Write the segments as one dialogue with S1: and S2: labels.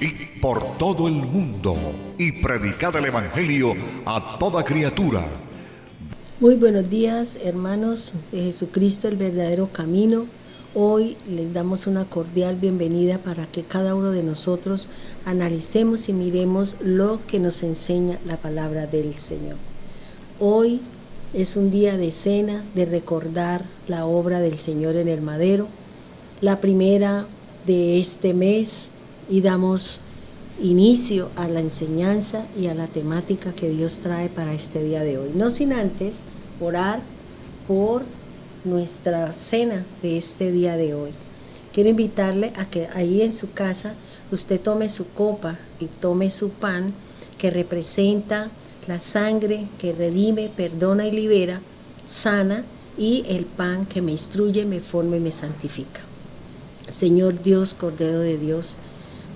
S1: y por todo el mundo, y predicad el Evangelio a toda criatura.
S2: Muy buenos días, hermanos de Jesucristo, el verdadero camino. Hoy les damos una cordial bienvenida para que cada uno de nosotros analicemos y miremos lo que nos enseña la palabra del Señor. Hoy es un día de cena, de recordar la obra del Señor en el madero, la primera de este mes, y damos inicio a la enseñanza y a la temática que Dios trae para este día de hoy. No sin antes orar por nuestra cena de este día de hoy. Quiero invitarle a que ahí en su casa usted tome su copa y tome su pan, que representa la sangre que redime, perdona y libera, sana, y el pan que me instruye, me forma y me santifica. Señor Dios, Cordero de Dios,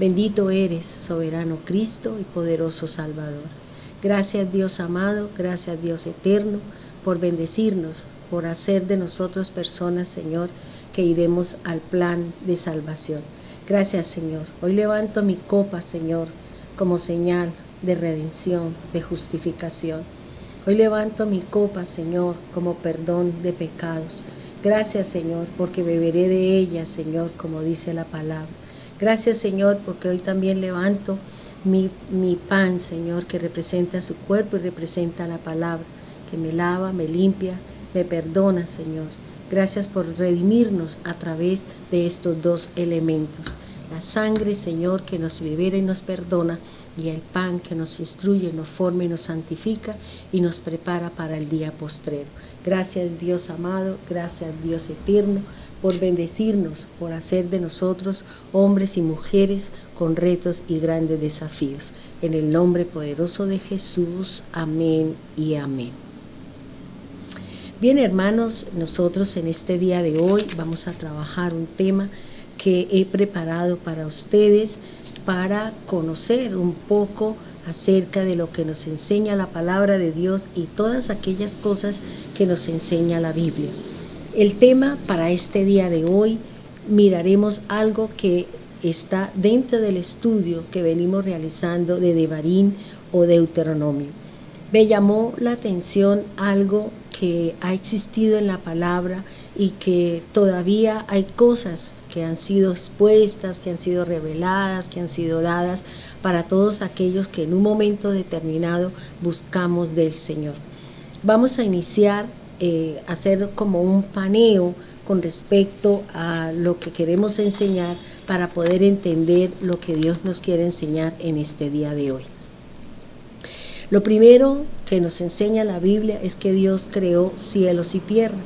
S2: bendito eres, soberano Cristo y poderoso Salvador. Gracias Dios amado, gracias Dios eterno, por bendecirnos, por hacer de nosotros personas, Señor, que iremos al plan de salvación. Gracias, Señor. Hoy levanto mi copa, Señor, como señal de redención, de justificación. Hoy levanto mi copa, Señor, como perdón de pecados. Gracias, Señor, porque beberé de ella, Señor, como dice la palabra. Gracias, Señor, porque hoy también levanto mi pan, Señor, que representa su cuerpo y representa la palabra, que me lava, me limpia, me perdona, Señor. Gracias por redimirnos a través de estos dos elementos. La sangre, Señor, que nos libera y nos perdona, y el pan que nos instruye, nos forma y nos santifica y nos prepara para el día postrero. Gracias, Dios amado, gracias, Dios eterno, por bendecirnos, por hacer de nosotros hombres y mujeres con retos y grandes desafíos. En el nombre poderoso de Jesús, amén y amén. Bien, hermanos, nosotros en este día de hoy vamos a trabajar un tema que he preparado para ustedes para conocer un poco acerca de lo que nos enseña la palabra de Dios y todas aquellas cosas que nos enseña la Biblia. El tema para este día de hoy, miraremos algo que está dentro del estudio que venimos realizando de Devarim o Deuteronomio. Me llamó la atención algo que ha existido en la palabra y que todavía hay cosas que han sido expuestas, que han sido reveladas, que han sido dadas para todos aquellos que en un momento determinado buscamos del Señor. Vamos a iniciar hacer como un paneo con respecto a lo que queremos enseñar para poder entender lo que Dios nos quiere enseñar en este día de hoy. Lo primero que nos enseña la Biblia es que Dios creó cielos y tierra,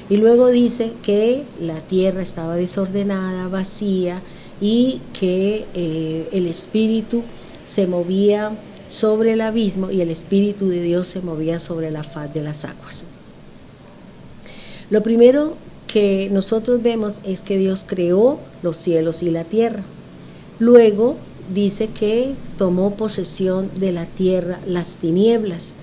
S2: y luego dice que la tierra estaba desordenada, vacía, y que el Espíritu se movía sobre el abismo y el Espíritu de Dios se movía sobre la faz de las aguas. Lo primero que nosotros vemos es que Dios creó los cielos y la tierra. Luego dice que tomó posesión de la tierra las tinieblas,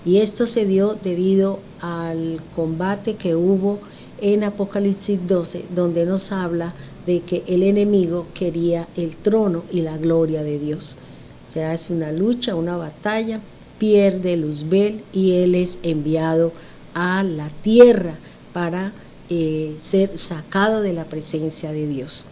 S2: y esto se dio debido al combate que hubo en Apocalipsis 12, donde nos habla de que el enemigo quería el trono y la gloria de Dios. Se hace una lucha, una batalla, pierde Luzbel y él es enviado a la tierra para ser sacado de la presencia de Dios.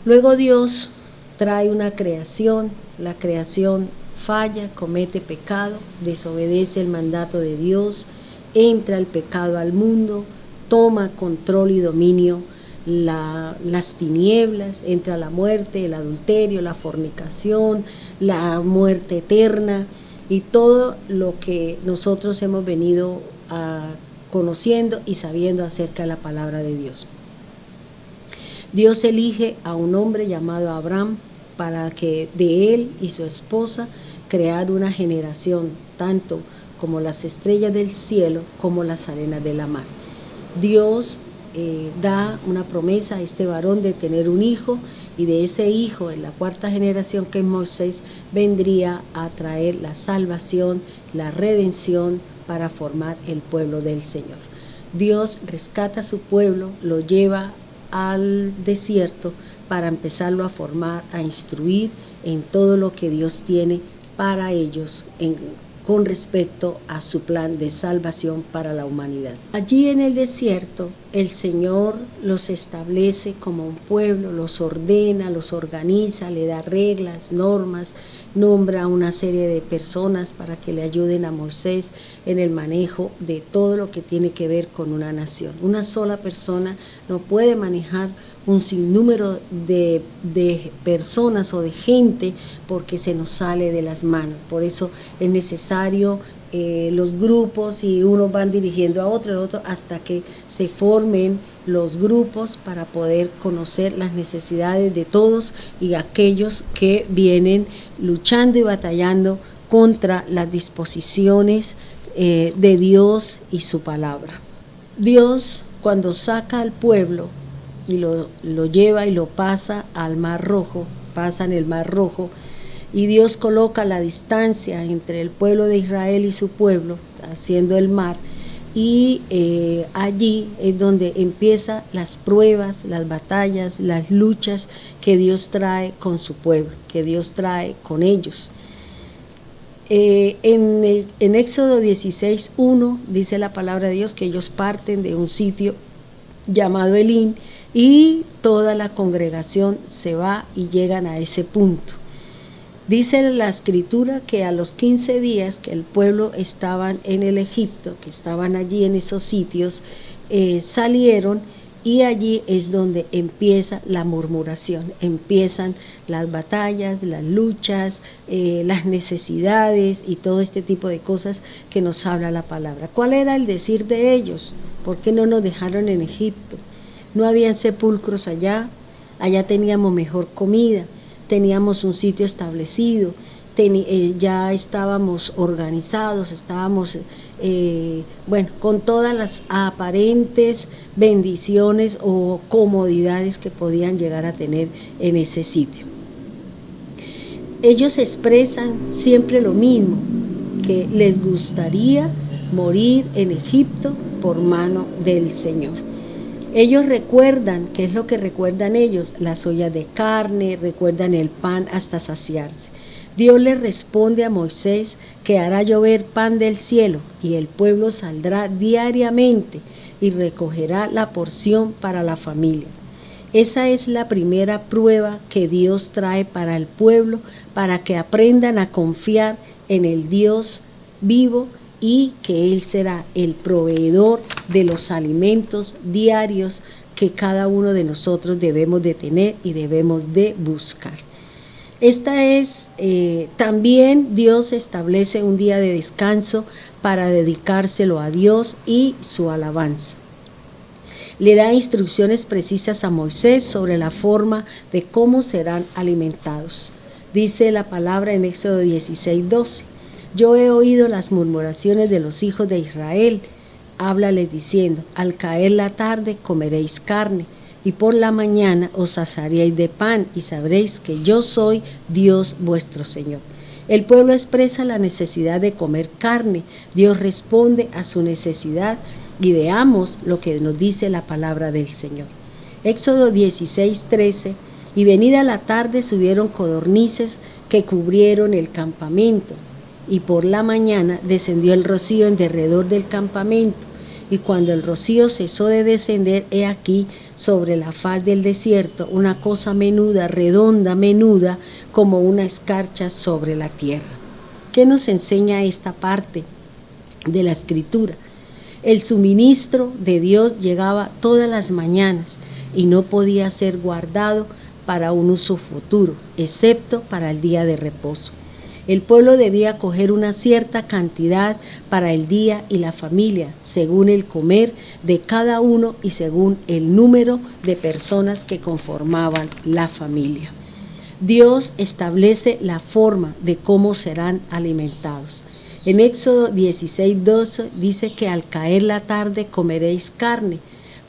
S2: Luego Dios trae una creación, la creación falla, comete pecado, desobedece el mandato de Dios, entra el pecado al mundo, toma control y dominio las tinieblas, entra la muerte, el adulterio, la fornicación, la muerte eterna y todo lo que nosotros hemos venido conociendo y sabiendo acerca de la palabra de Dios. Dios elige a un hombre llamado Abraham para que de él y su esposa crear una generación, tanto como las estrellas del cielo como las arenas de la mar. Dios da una promesa a este varón de tener un hijo, y de ese hijo, en la cuarta generación, que es Moisés, vendría a traer la salvación, la redención para formar el pueblo del Señor. Dios rescata a su pueblo, lo lleva al desierto para empezarlo a formar, a instruir en todo lo que Dios tiene para ellos con respecto a su plan de salvación para la humanidad. Allí en el desierto, el Señor los establece como un pueblo, los ordena, los organiza, le da reglas, normas, nombra una serie de personas para que le ayuden a Moisés en el manejo de todo lo que tiene que ver con una nación. Una sola persona no puede manejar un sinnúmero de personas o de gente porque se nos sale de las manos. Por eso es necesario los grupos y unos van dirigiendo a otro hasta que se formen los grupos para poder conocer las necesidades de todos y aquellos que vienen luchando y batallando contra las disposiciones de Dios y su palabra. Dios, cuando saca al pueblo y lo lleva y lo pasa al Mar Rojo, pasa en el Mar Rojo, y Dios coloca la distancia entre el pueblo de Israel y su pueblo, haciendo el mar, y allí es donde empiezan las pruebas, las batallas, las luchas que Dios trae con su pueblo, que Dios trae con ellos. En Éxodo 16:1 dice la palabra de Dios que ellos parten de un sitio llamado Elim y toda la congregación se va y llegan a ese punto. Dice la escritura que a los 15 días que el pueblo estaban en el Egipto, que estaban allí en esos sitios, salieron, y allí es donde empieza la murmuración, empiezan las batallas, las luchas, las necesidades y todo este tipo de cosas que nos habla la palabra. ¿Cuál era el decir de ellos? ¿Por qué no nos dejaron en Egipto? No habían sepulcros allá, allá teníamos mejor comida, teníamos un sitio establecido, ya estábamos organizados, estábamos con todas las aparentes bendiciones o comodidades que podían llegar a tener en ese sitio. Ellos expresan siempre lo mismo, que les gustaría morir en Egipto por mano del Señor. Ellos recuerdan, ¿qué es lo que recuerdan ellos? Las ollas de carne, recuerdan el pan hasta saciarse. Dios les responde a Moisés que hará llover pan del cielo y el pueblo saldrá diariamente y recogerá la porción para la familia. Esa es la primera prueba que Dios trae para el pueblo, para que aprendan a confiar en el Dios vivo y que Él será el proveedor de los alimentos diarios que cada uno de nosotros debemos de tener y debemos de buscar. También Dios establece un día de descanso para dedicárselo a Dios y su alabanza. Le da instrucciones precisas a Moisés sobre la forma de cómo serán alimentados. Dice la palabra en Éxodo 16:12. Yo he oído las murmuraciones de los hijos de Israel. Háblales diciendo, al caer la tarde comeréis carne, y por la mañana os saciaréis de pan, y sabréis que yo soy Dios vuestro Señor. El pueblo expresa la necesidad de comer carne. Dios responde a su necesidad, y veamos lo que nos dice la palabra del Señor. Éxodo 16:13. Y venida la tarde subieron codornices que cubrieron el campamento, y por la mañana descendió el rocío en derredor del campamento, y cuando el rocío cesó de descender, he aquí sobre la faz del desierto una cosa menuda, redonda, menuda, como una escarcha sobre la tierra. ¿Qué nos enseña esta parte de la escritura? El suministro de Dios llegaba todas las mañanas y no podía ser guardado para un uso futuro, excepto para el día de reposo. El pueblo debía coger una cierta cantidad para el día y la familia, según el comer de cada uno y según el número de personas que conformaban la familia. Dios establece la forma de cómo serán alimentados. En Éxodo 16:12 dice que al caer la tarde comeréis carne.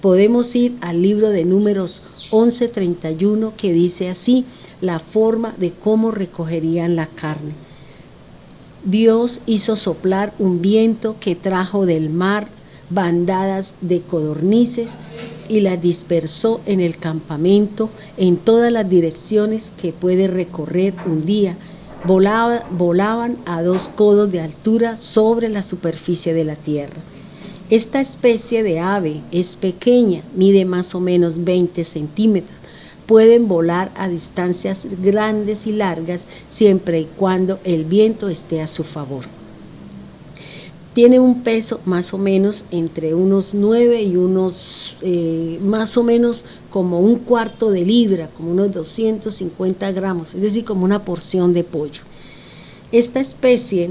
S2: Podemos ir al libro de Números 11:31 que dice así la forma de cómo recogerían la carne. Dios hizo soplar un viento que trajo del mar bandadas de codornices y las dispersó en el campamento en todas las direcciones que puede recorrer un día. Volaban a 2 codos de altura sobre la superficie de la tierra. Esta especie de ave es pequeña, mide más o menos 20 centímetros. Pueden volar a distancias grandes y largas siempre y cuando el viento esté a su favor. Tiene un peso más o menos entre unos 9 y unos más o menos como un cuarto de libra, como unos 250 gramos, es decir, como una porción de pollo. Esta especie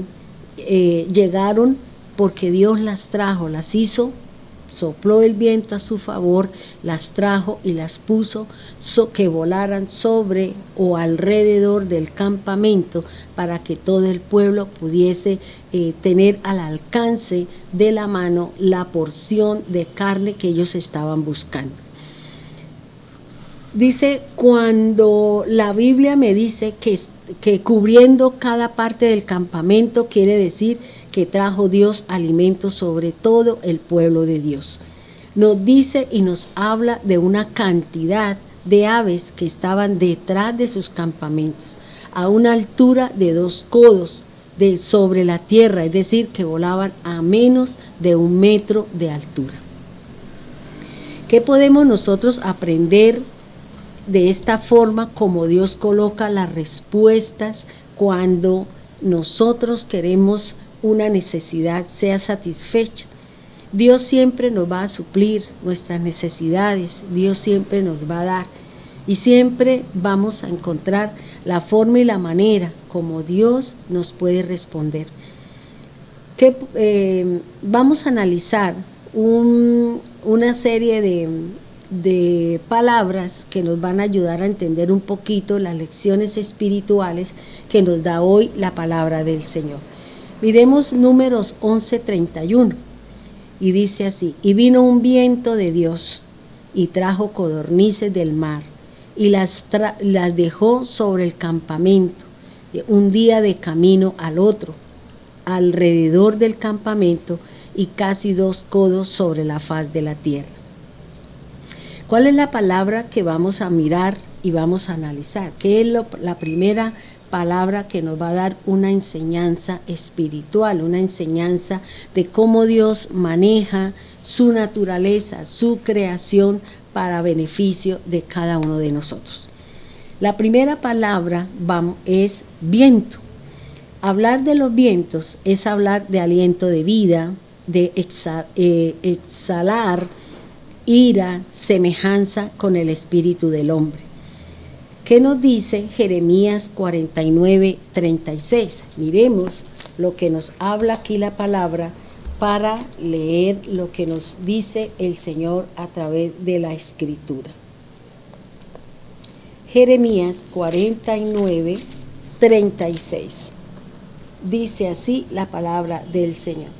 S2: llegaron porque Dios las trajo, las hizo, sopló el viento a su favor, las trajo y las puso que volaran sobre o alrededor del campamento para que todo el pueblo pudiese tener al alcance de la mano la porción de carne que ellos estaban buscando. Dice, cuando la Biblia me dice que cubriendo cada parte del campamento, quiere decir que trajo Dios alimento sobre todo el pueblo de Dios. Nos dice y nos habla de una cantidad de aves que estaban detrás de sus campamentos, a una altura de 2 codos sobre la tierra, es decir, que volaban a menos de 1 metro de altura. ¿Qué podemos nosotros aprender de esta forma como Dios coloca las respuestas cuando nosotros queremos una necesidad sea satisfecha? Dios siempre nos va a suplir nuestras necesidades, Dios siempre nos va a dar y siempre vamos a encontrar la forma y la manera como Dios nos puede responder. Vamos a analizar una serie de palabras que nos van a ayudar a entender un poquito las lecciones espirituales que nos da hoy la palabra del Señor. Miremos Números 11:31 y dice así: y vino un viento de Dios y trajo codornices del mar y las dejó sobre el campamento, un día de camino al otro, alrededor del campamento y casi 2 codos sobre la faz de la tierra. ¿Cuál es la palabra que vamos a mirar y vamos a analizar? ¿Qué es la primera palabra que nos va a dar una enseñanza espiritual, una enseñanza de cómo Dios maneja su naturaleza, su creación para beneficio de cada uno de nosotros? La primera palabra es viento. Hablar de los vientos es hablar de aliento de vida, de exhalar ira, semejanza con el espíritu del hombre. ¿Qué nos dice Jeremías 49:36? Miremos lo que nos habla aquí la palabra para leer lo que nos dice el Señor a través de la Escritura. Jeremías 49:36. Dice así la palabra del Señor: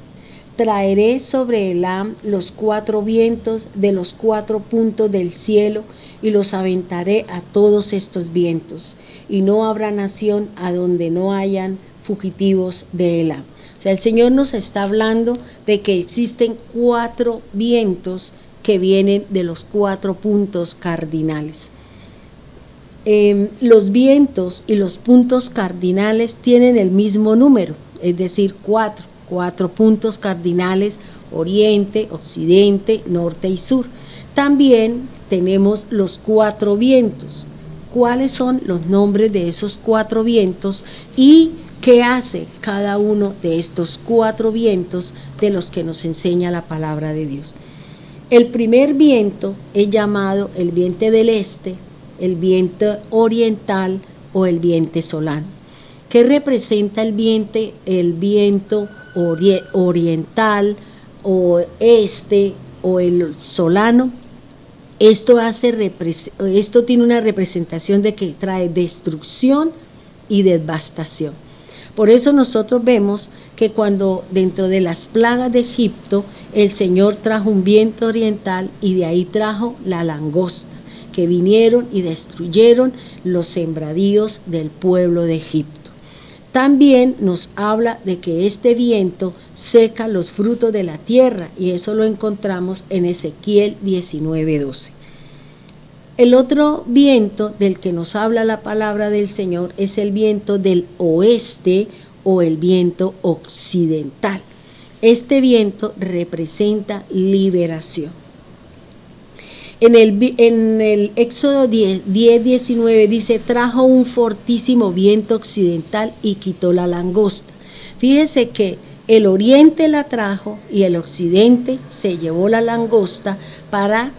S2: traeré sobre Elam los 4 vientos de los 4 puntos del cielo y los aventaré a todos estos vientos, y no habrá nación a donde no hayan fugitivos de Elam. O sea, el Señor nos está hablando de que existen 4 vientos que vienen de los 4 puntos cardinales. Los vientos y los puntos cardinales tienen el mismo número, es decir, 4 puntos cardinales: oriente, occidente, norte y sur. También tenemos los 4 vientos. ¿Cuáles son los nombres de esos 4 vientos y qué hace cada uno de estos 4 vientos de los que nos enseña la palabra de Dios? El primer viento es llamado el viento del este, el viento oriental o el viento solano. ¿Qué representa el viento oriental o este o el solano? Esto tiene una representación de que trae destrucción y devastación. Por eso nosotros vemos que cuando dentro de las plagas de Egipto el Señor trajo un viento oriental y de ahí trajo la langosta, que vinieron y destruyeron los sembradíos del pueblo de Egipto. También nos habla de que este viento seca los frutos de la tierra, y eso lo encontramos en Ezequiel 19:12. El otro viento del que nos habla la palabra del Señor es el viento del oeste o el viento occidental. Este viento representa liberación. En el Éxodo 10:19 dice: trajo un fortísimo viento occidental y quitó la langosta. Fíjese que el oriente la trajo y el occidente se llevó la langosta para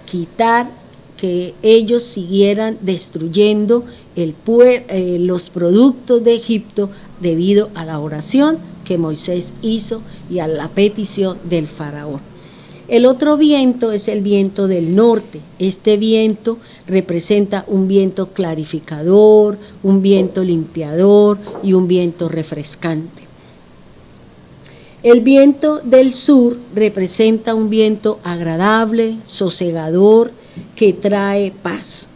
S2: quitar que ellos siguieran destruyendo los productos de Egipto debido a la oración que Moisés hizo y a la petición del faraón. El otro viento es el viento del norte. Este viento representa un viento clarificador, un viento limpiador y un viento refrescante. El viento del sur representa un viento agradable, sosegador, que trae paz.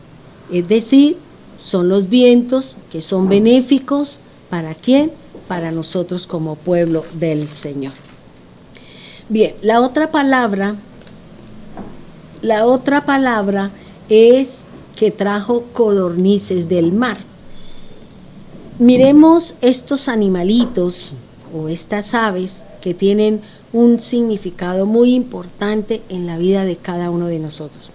S2: Es decir, son los vientos que son benéficos. ¿Para quién? Para nosotros como pueblo del Señor. Bien, la otra palabra es que trajo codornices del mar. Miremos estos animalitos o estas aves que tienen un significado muy importante en la vida de cada uno de nosotros.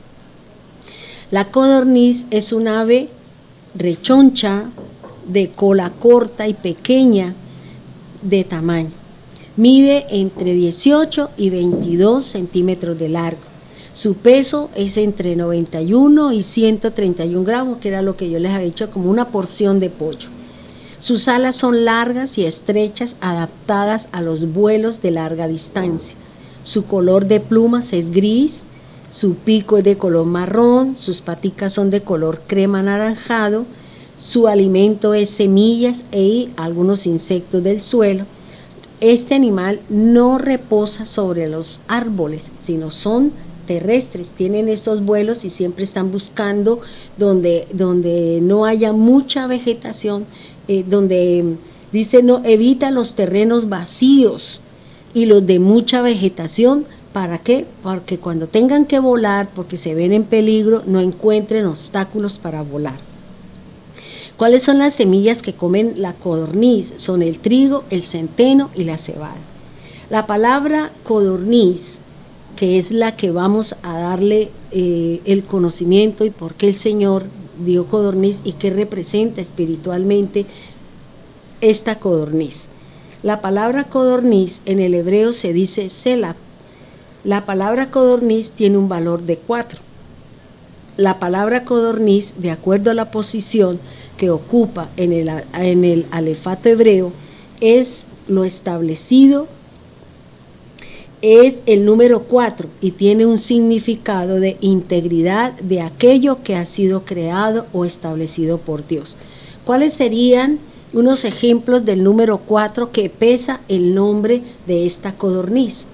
S2: La codorniz es un ave rechoncha, de cola corta y pequeña de tamaño. Mide entre 18 y 22 centímetros de largo. Su peso es entre 91 y 131 gramos, que era lo que yo les había dicho, como una porción de pollo. Sus alas son largas y estrechas, adaptadas a los vuelos de larga distancia. Su color de plumas es gris, su pico es de color marrón, sus paticas son de color crema anaranjado, su alimento es semillas y algunos insectos del suelo. Este animal no reposa sobre los árboles, sino son terrestres, tienen estos vuelos y siempre están buscando donde no haya mucha vegetación, donde dice no evita los terrenos vacíos y los de mucha vegetación. ¿Para qué? Porque cuando tengan que volar, porque se ven en peligro, no encuentren obstáculos para volar. ¿Cuáles son las semillas que comen la codorniz? Son el trigo, el centeno y la cebada. La palabra codorniz, que es la que vamos a darle el conocimiento y por qué el Señor dio codorniz y qué representa espiritualmente esta codorniz. La palabra codorniz en el hebreo se dice selah. La palabra codorniz tiene un valor de 4. La palabra codorniz, de acuerdo a la posición que ocupa en el alefato hebreo, es lo establecido, es el número 4 y tiene un significado de integridad de aquello que ha sido creado o establecido por Dios. ¿Cuáles serían unos ejemplos del número 4 que pesa el nombre de esta codorniz?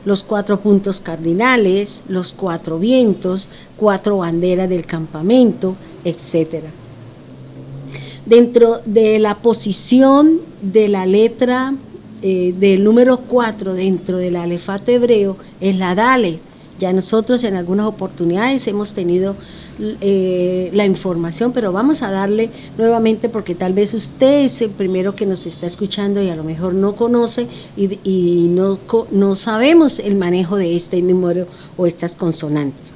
S2: Los 4 puntos cardinales, los 4 vientos, 4 banderas del campamento, etc. Dentro de la posición de la letra del número 4 dentro del alefato hebreo es la Dalet. Ya nosotros en algunas oportunidades hemos tenido la información, pero vamos a darle nuevamente porque tal vez usted es el primero que nos está escuchando y a lo mejor no conoce y no sabemos el manejo de este número o estas consonantes.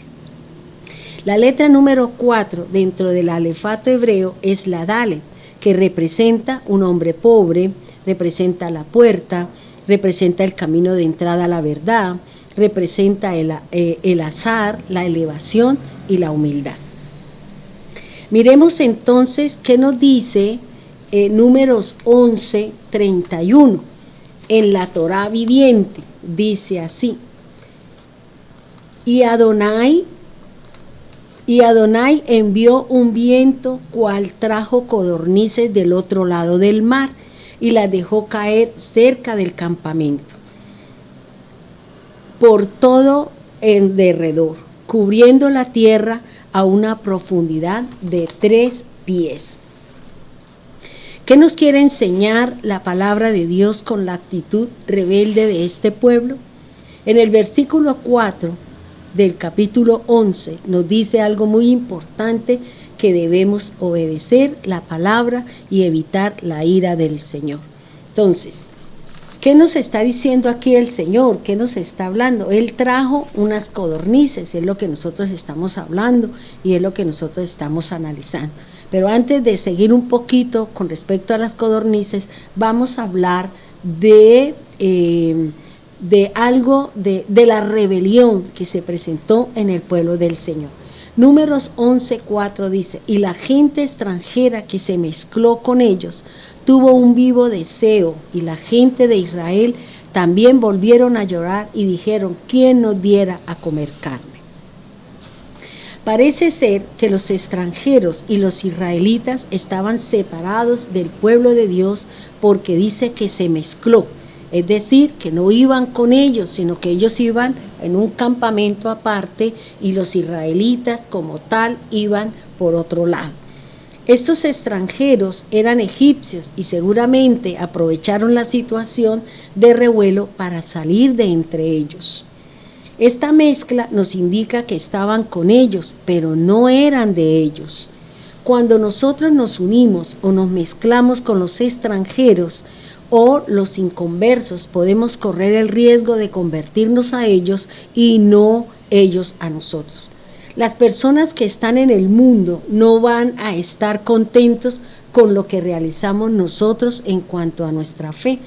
S2: La letra número 4 dentro del alefato hebreo es la Dalet, que representa un hombre pobre, representa la puerta, representa el camino de entrada a la verdad, representa el azar, la elevación y la humildad. Miremos entonces qué nos dice Números 11:31 en la Torá viviente. Dice así: y Adonai envió un viento cual trajo codornices del otro lado del mar y las dejó caer cerca del campamento, por todo el derredor, cubriendo la tierra a una profundidad de 3 pies. ¿Qué nos quiere enseñar la palabra de Dios con la actitud rebelde de este pueblo? En el versículo 4 del capítulo 11 nos dice algo muy importante, que debemos obedecer la palabra y evitar la ira del Señor. Entonces, ¿qué nos está diciendo aquí el Señor? ¿Qué nos está hablando? Él trajo unas codornices, es lo que nosotros estamos hablando y es lo que nosotros estamos analizando. Pero antes de seguir un poquito con respecto a las codornices, vamos a hablar de algo, de la rebelión que se presentó en el pueblo del Señor. Números 11:4 dice: y la gente extranjera que se mezcló con ellos tuvo un vivo deseo, y la gente de Israel también volvieron a llorar y dijeron: ¿quién nos diera a comer carne? Parece ser que los extranjeros y los israelitas estaban separados del pueblo de Dios, porque dice que se mezcló. Es decir, que no iban con ellos, sino que ellos iban en un campamento aparte y los israelitas como tal iban por otro lado. Estos extranjeros eran egipcios y seguramente aprovecharon la situación de revuelo para salir de entre ellos. Esta mezcla nos indica que estaban con ellos, pero no eran de ellos. Cuando nosotros nos unimos o nos mezclamos con los extranjeros o los inconversos, podemos correr el riesgo de convertirnos a ellos y no ellos a nosotros. Las personas que están en el mundo no van a estar contentos con lo que realizamos nosotros en cuanto a nuestra fe.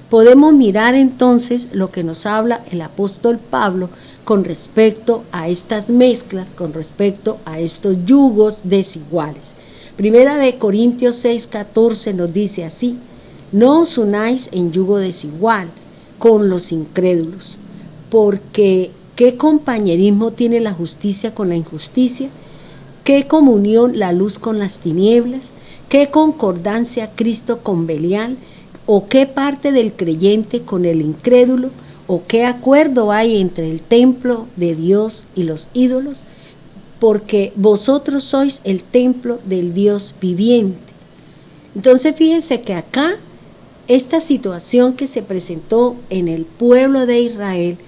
S2: Podemos mirar entonces lo que nos habla el apóstol Pablo con respecto a estas mezclas, con respecto a estos yugos desiguales. Primera de Corintios 6:14 nos dice así: no os unáis en yugo desigual con los incrédulos, porque ¿qué compañerismo tiene la justicia con la injusticia? ¿Qué comunión la luz con las tinieblas? ¿Qué concordancia Cristo con Belial? ¿O qué parte del creyente con el incrédulo? ¿O qué acuerdo hay entre el templo de Dios y los ídolos? Porque vosotros sois el templo del Dios viviente. Entonces fíjense que acá esta situación que se presentó en el pueblo de Israel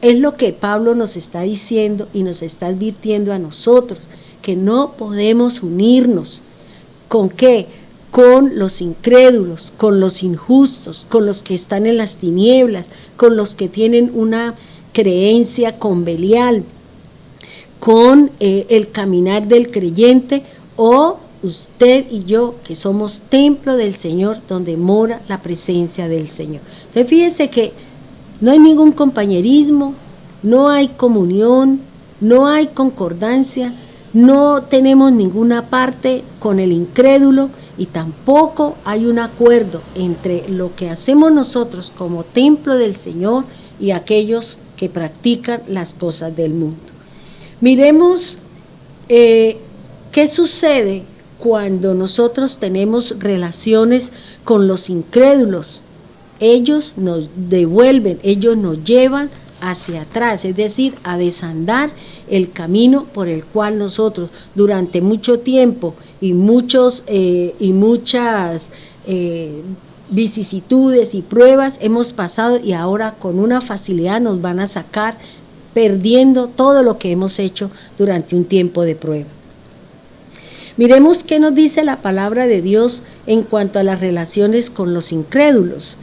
S2: es lo que Pablo nos está diciendo y nos está advirtiendo a nosotros, que no podemos unirnos. ¿Con qué? Con los incrédulos, con los injustos, con los que están en las tinieblas, con los que tienen una creencia con Belial, con el caminar del creyente, o usted y yo, que somos templo del Señor, donde mora la presencia del Señor. Entonces fíjese que no hay ningún compañerismo, no hay comunión, no hay concordancia, no tenemos ninguna parte con el incrédulo y tampoco hay un acuerdo entre lo que hacemos nosotros como templo del Señor y aquellos que practican las cosas del mundo. Miremos qué sucede cuando nosotros tenemos relaciones con los incrédulos. Ellos nos devuelven, ellos nos llevan hacia atrás, es decir, a desandar el camino por el cual nosotros durante mucho tiempo y muchas vicisitudes y pruebas hemos pasado, y ahora con una facilidad nos van a sacar perdiendo todo lo que hemos hecho durante un tiempo de prueba. Miremos qué nos dice la palabra de Dios en cuanto a las relaciones con los incrédulos.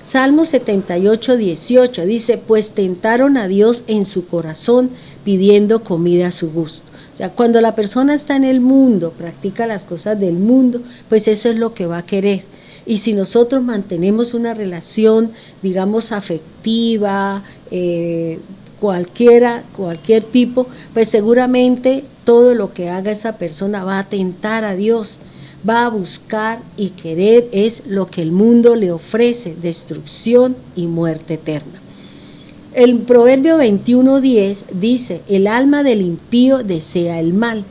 S2: Salmo 78:18 dice: pues tentaron a Dios en su corazón, pidiendo comida a su gusto. O sea, cuando la persona está en el mundo, practica las cosas del mundo, pues eso es lo que va a querer. Y si nosotros mantenemos una relación, digamos, afectiva, cualquier tipo, pues seguramente todo lo que haga esa persona va a tentar a Dios, va a buscar y querer es lo que el mundo le ofrece: destrucción y muerte eterna. El Proverbio 21:10 dice: el alma del impío desea el mal,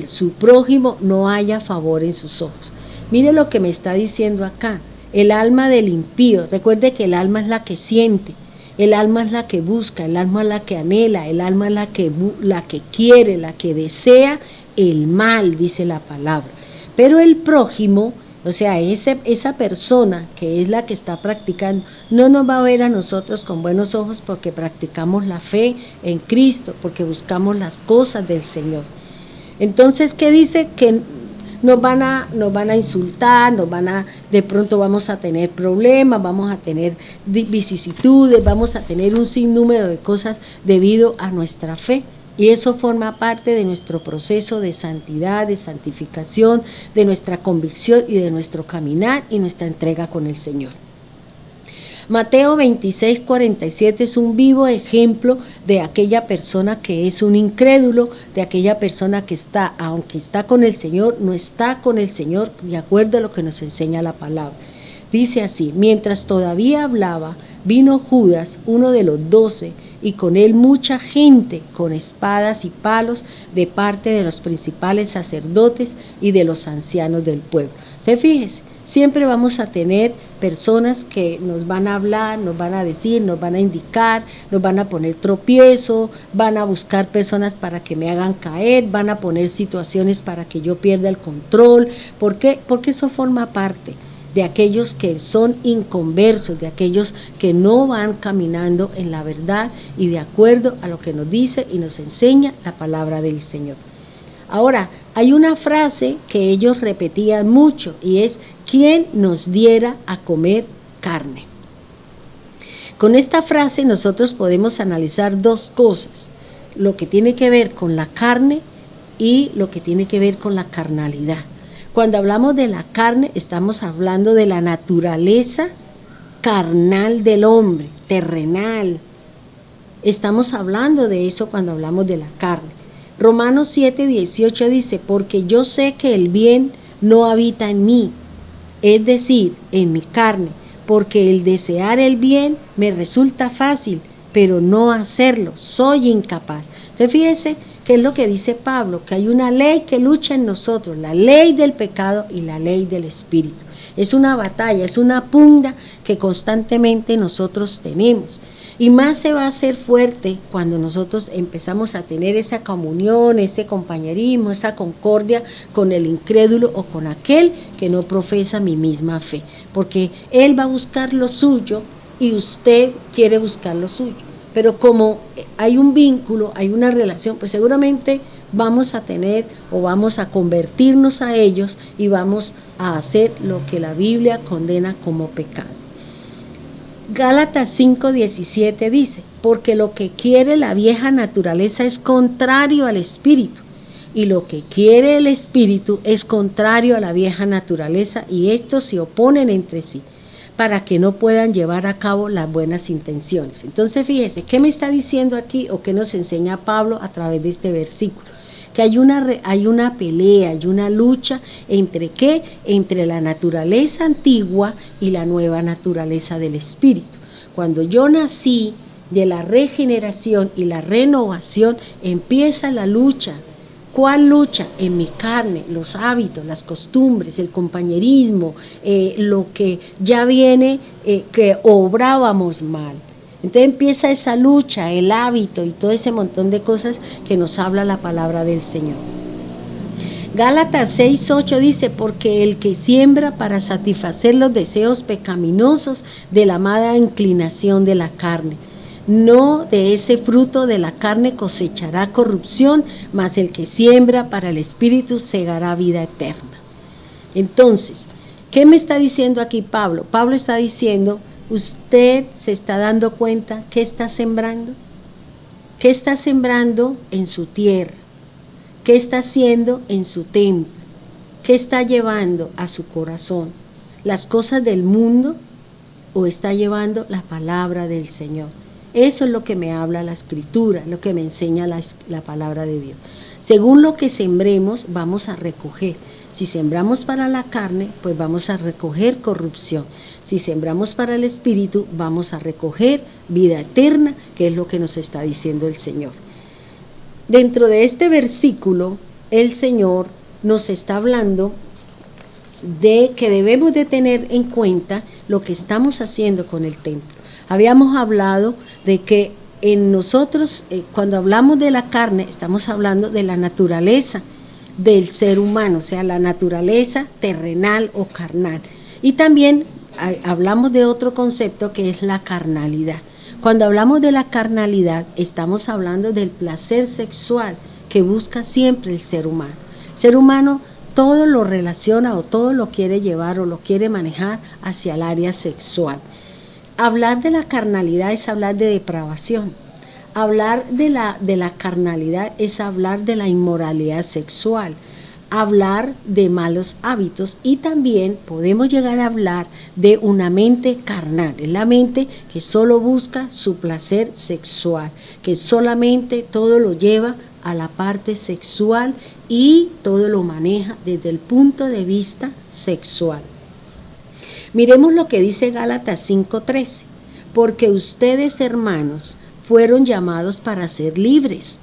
S2: su prójimo no halla favor en sus ojos. Mire lo que me está diciendo acá: el alma del impío. Recuerde que el alma es la que siente, el alma es la que busca, el alma es la que anhela, el alma es la que quiere, la que desea el mal, dice la palabra. Pero el prójimo O sea, esa persona que es la que está practicando, no nos va a ver a nosotros con buenos ojos porque practicamos la fe en Cristo, porque buscamos las cosas del Señor. Entonces, ¿qué dice? Que nos van a insultar, de pronto vamos a tener problemas, vamos a tener vicisitudes, vamos a tener un sinnúmero de cosas debido a nuestra fe. Y eso forma parte de nuestro proceso de santidad, de santificación, de nuestra convicción y de nuestro caminar y nuestra entrega con el Señor. Mateo 26:47 es un vivo ejemplo de aquella persona que es un incrédulo, de aquella persona que está, aunque está con el Señor, no está con el Señor de acuerdo a lo que nos enseña la palabra. Dice así: mientras todavía hablaba, vino Judas, uno de los 12, y con él mucha gente con espadas y palos de parte de los principales sacerdotes y de los ancianos del pueblo. Entonces fíjese, siempre vamos a tener personas que nos van a hablar, nos van a decir, nos van a indicar, nos van a poner tropiezo, van a buscar personas para que me hagan caer, van a poner situaciones para que yo pierda el control. ¿Por qué? Porque eso forma parte de aquellos que son inconversos, de aquellos que no van caminando en la verdad y de acuerdo a lo que nos dice y nos enseña la palabra del Señor. Ahora, hay una frase que ellos repetían mucho y es: ¿quién nos diera a comer carne? Con esta frase nosotros podemos analizar dos cosas: lo que tiene que ver con la carne y lo que tiene que ver con la carnalidad. Cuando hablamos de la carne, estamos hablando de la naturaleza carnal del hombre, terrenal. Estamos hablando de eso cuando hablamos de la carne. Romanos 7:18 dice: porque yo sé que el bien no habita en mí, es decir, en mi carne, porque el desear el bien me resulta fácil, pero no hacerlo, soy incapaz. Entonces fíjese qué es lo que dice Pablo, que hay una ley que lucha en nosotros, la ley del pecado y la ley del espíritu. Es una batalla, es una pugna que constantemente nosotros tenemos. Y más se va a hacer fuerte cuando nosotros empezamos a tener esa comunión, ese compañerismo, esa concordia con el incrédulo o con aquel que no profesa mi misma fe. Porque él va a buscar lo suyo y usted quiere buscar lo suyo. Pero como hay un vínculo, hay una relación, pues seguramente vamos a tener o vamos a convertirnos a ellos y vamos a hacer lo que la Biblia condena como pecado. Gálatas 5:17 dice: porque lo que quiere la vieja naturaleza es contrario al espíritu, y lo que quiere el espíritu es contrario a la vieja naturaleza, y estos se oponen entre sí, para que no puedan llevar a cabo las buenas intenciones. Entonces fíjese, ¿qué me está diciendo aquí o qué nos enseña Pablo a través de este versículo? Que hay una pelea, hay una lucha entre ¿qué? Entre la naturaleza antigua y la nueva naturaleza del espíritu. Cuando yo nací de la regeneración y la renovación, empieza la lucha. ¿Cuál lucha? En mi carne, los hábitos, las costumbres, el compañerismo, lo que ya viene, que obrábamos mal. Entonces empieza esa lucha, el hábito y todo ese montón de cosas que nos habla la palabra del Señor. Gálatas 6:8 dice: porque el que siembra para satisfacer los deseos pecaminosos de la mala inclinación de la carne, no de ese fruto de la carne cosechará corrupción, mas el que siembra para el espíritu segará vida eterna. Entonces, ¿qué me está diciendo aquí Pablo? Pablo está diciendo: ¿usted se está dando cuenta qué está sembrando? ¿Qué está sembrando en su tierra? ¿Qué está haciendo en su templo? ¿Qué está llevando a su corazón? ¿Las cosas del mundo o está llevando la palabra del Señor? Eso es lo que me habla la Escritura, lo que me enseña la palabra de Dios. Según lo que sembremos, vamos a recoger. Si sembramos para la carne, pues vamos a recoger corrupción. Si sembramos para el espíritu, vamos a recoger vida eterna, que es lo que nos está diciendo el Señor. Dentro de este versículo, el Señor nos está hablando de que debemos de tener en cuenta lo que estamos haciendo con el templo. Habíamos hablado de que en nosotros, cuando hablamos de la carne, estamos hablando de la naturaleza del ser humano, o sea, la naturaleza terrenal o carnal. Y también hablamos de otro concepto que es la carnalidad. Cuando hablamos de la carnalidad, estamos hablando del placer sexual que busca siempre el ser humano. El ser humano todo lo relaciona o todo lo quiere llevar o lo quiere manejar hacia el área sexual. Hablar de la carnalidad es hablar de depravación. Hablar de la carnalidad es hablar de la inmoralidad sexual, hablar de malos hábitos, y también podemos llegar a hablar de una mente carnal, es la mente que solo busca su placer sexual, que solamente todo lo lleva a la parte sexual y todo lo maneja desde el punto de vista sexual. Miremos lo que dice Gálatas 5:13, porque ustedes, hermanos, fueron llamados para ser libres,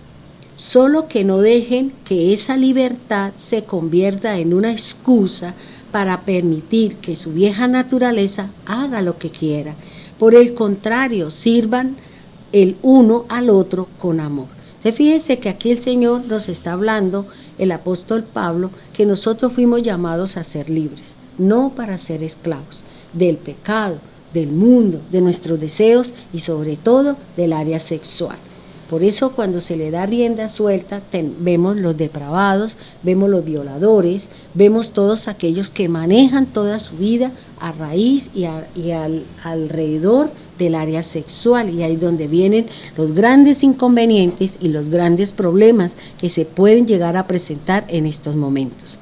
S2: solo que no dejen que esa libertad se convierta en una excusa para permitir que su vieja naturaleza haga lo que quiera. Por el contrario, sirvan el uno al otro con amor. Fíjese que aquí el Señor nos está hablando, el apóstol Pablo, que nosotros fuimos llamados a ser libres, no para ser esclavos del pecado, del mundo, de nuestros deseos y sobre todo del área sexual. Por eso cuando se le da rienda suelta, vemos los depravados, vemos los violadores, vemos todos aquellos que manejan toda su vida a raíz y alrededor del área sexual, y ahí es donde vienen los grandes inconvenientes y los grandes problemas que se pueden llegar a presentar en estos momentos.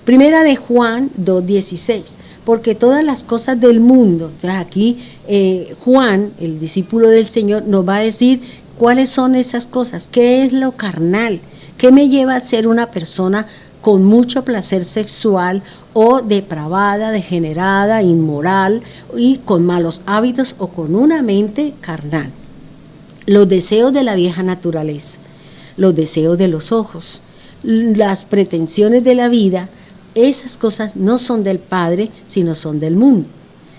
S2: Primera de Juan 2:16, porque todas las cosas del mundo, entonces aquí Juan, el discípulo del Señor, nos va a decir cuáles son esas cosas, qué es lo carnal, qué me lleva a ser una persona con mucho placer sexual o depravada, degenerada, inmoral y con malos hábitos o con una mente carnal. Los deseos de la vieja naturaleza, los deseos de los ojos, las pretensiones de la vida, esas cosas no son del Padre, sino son del mundo.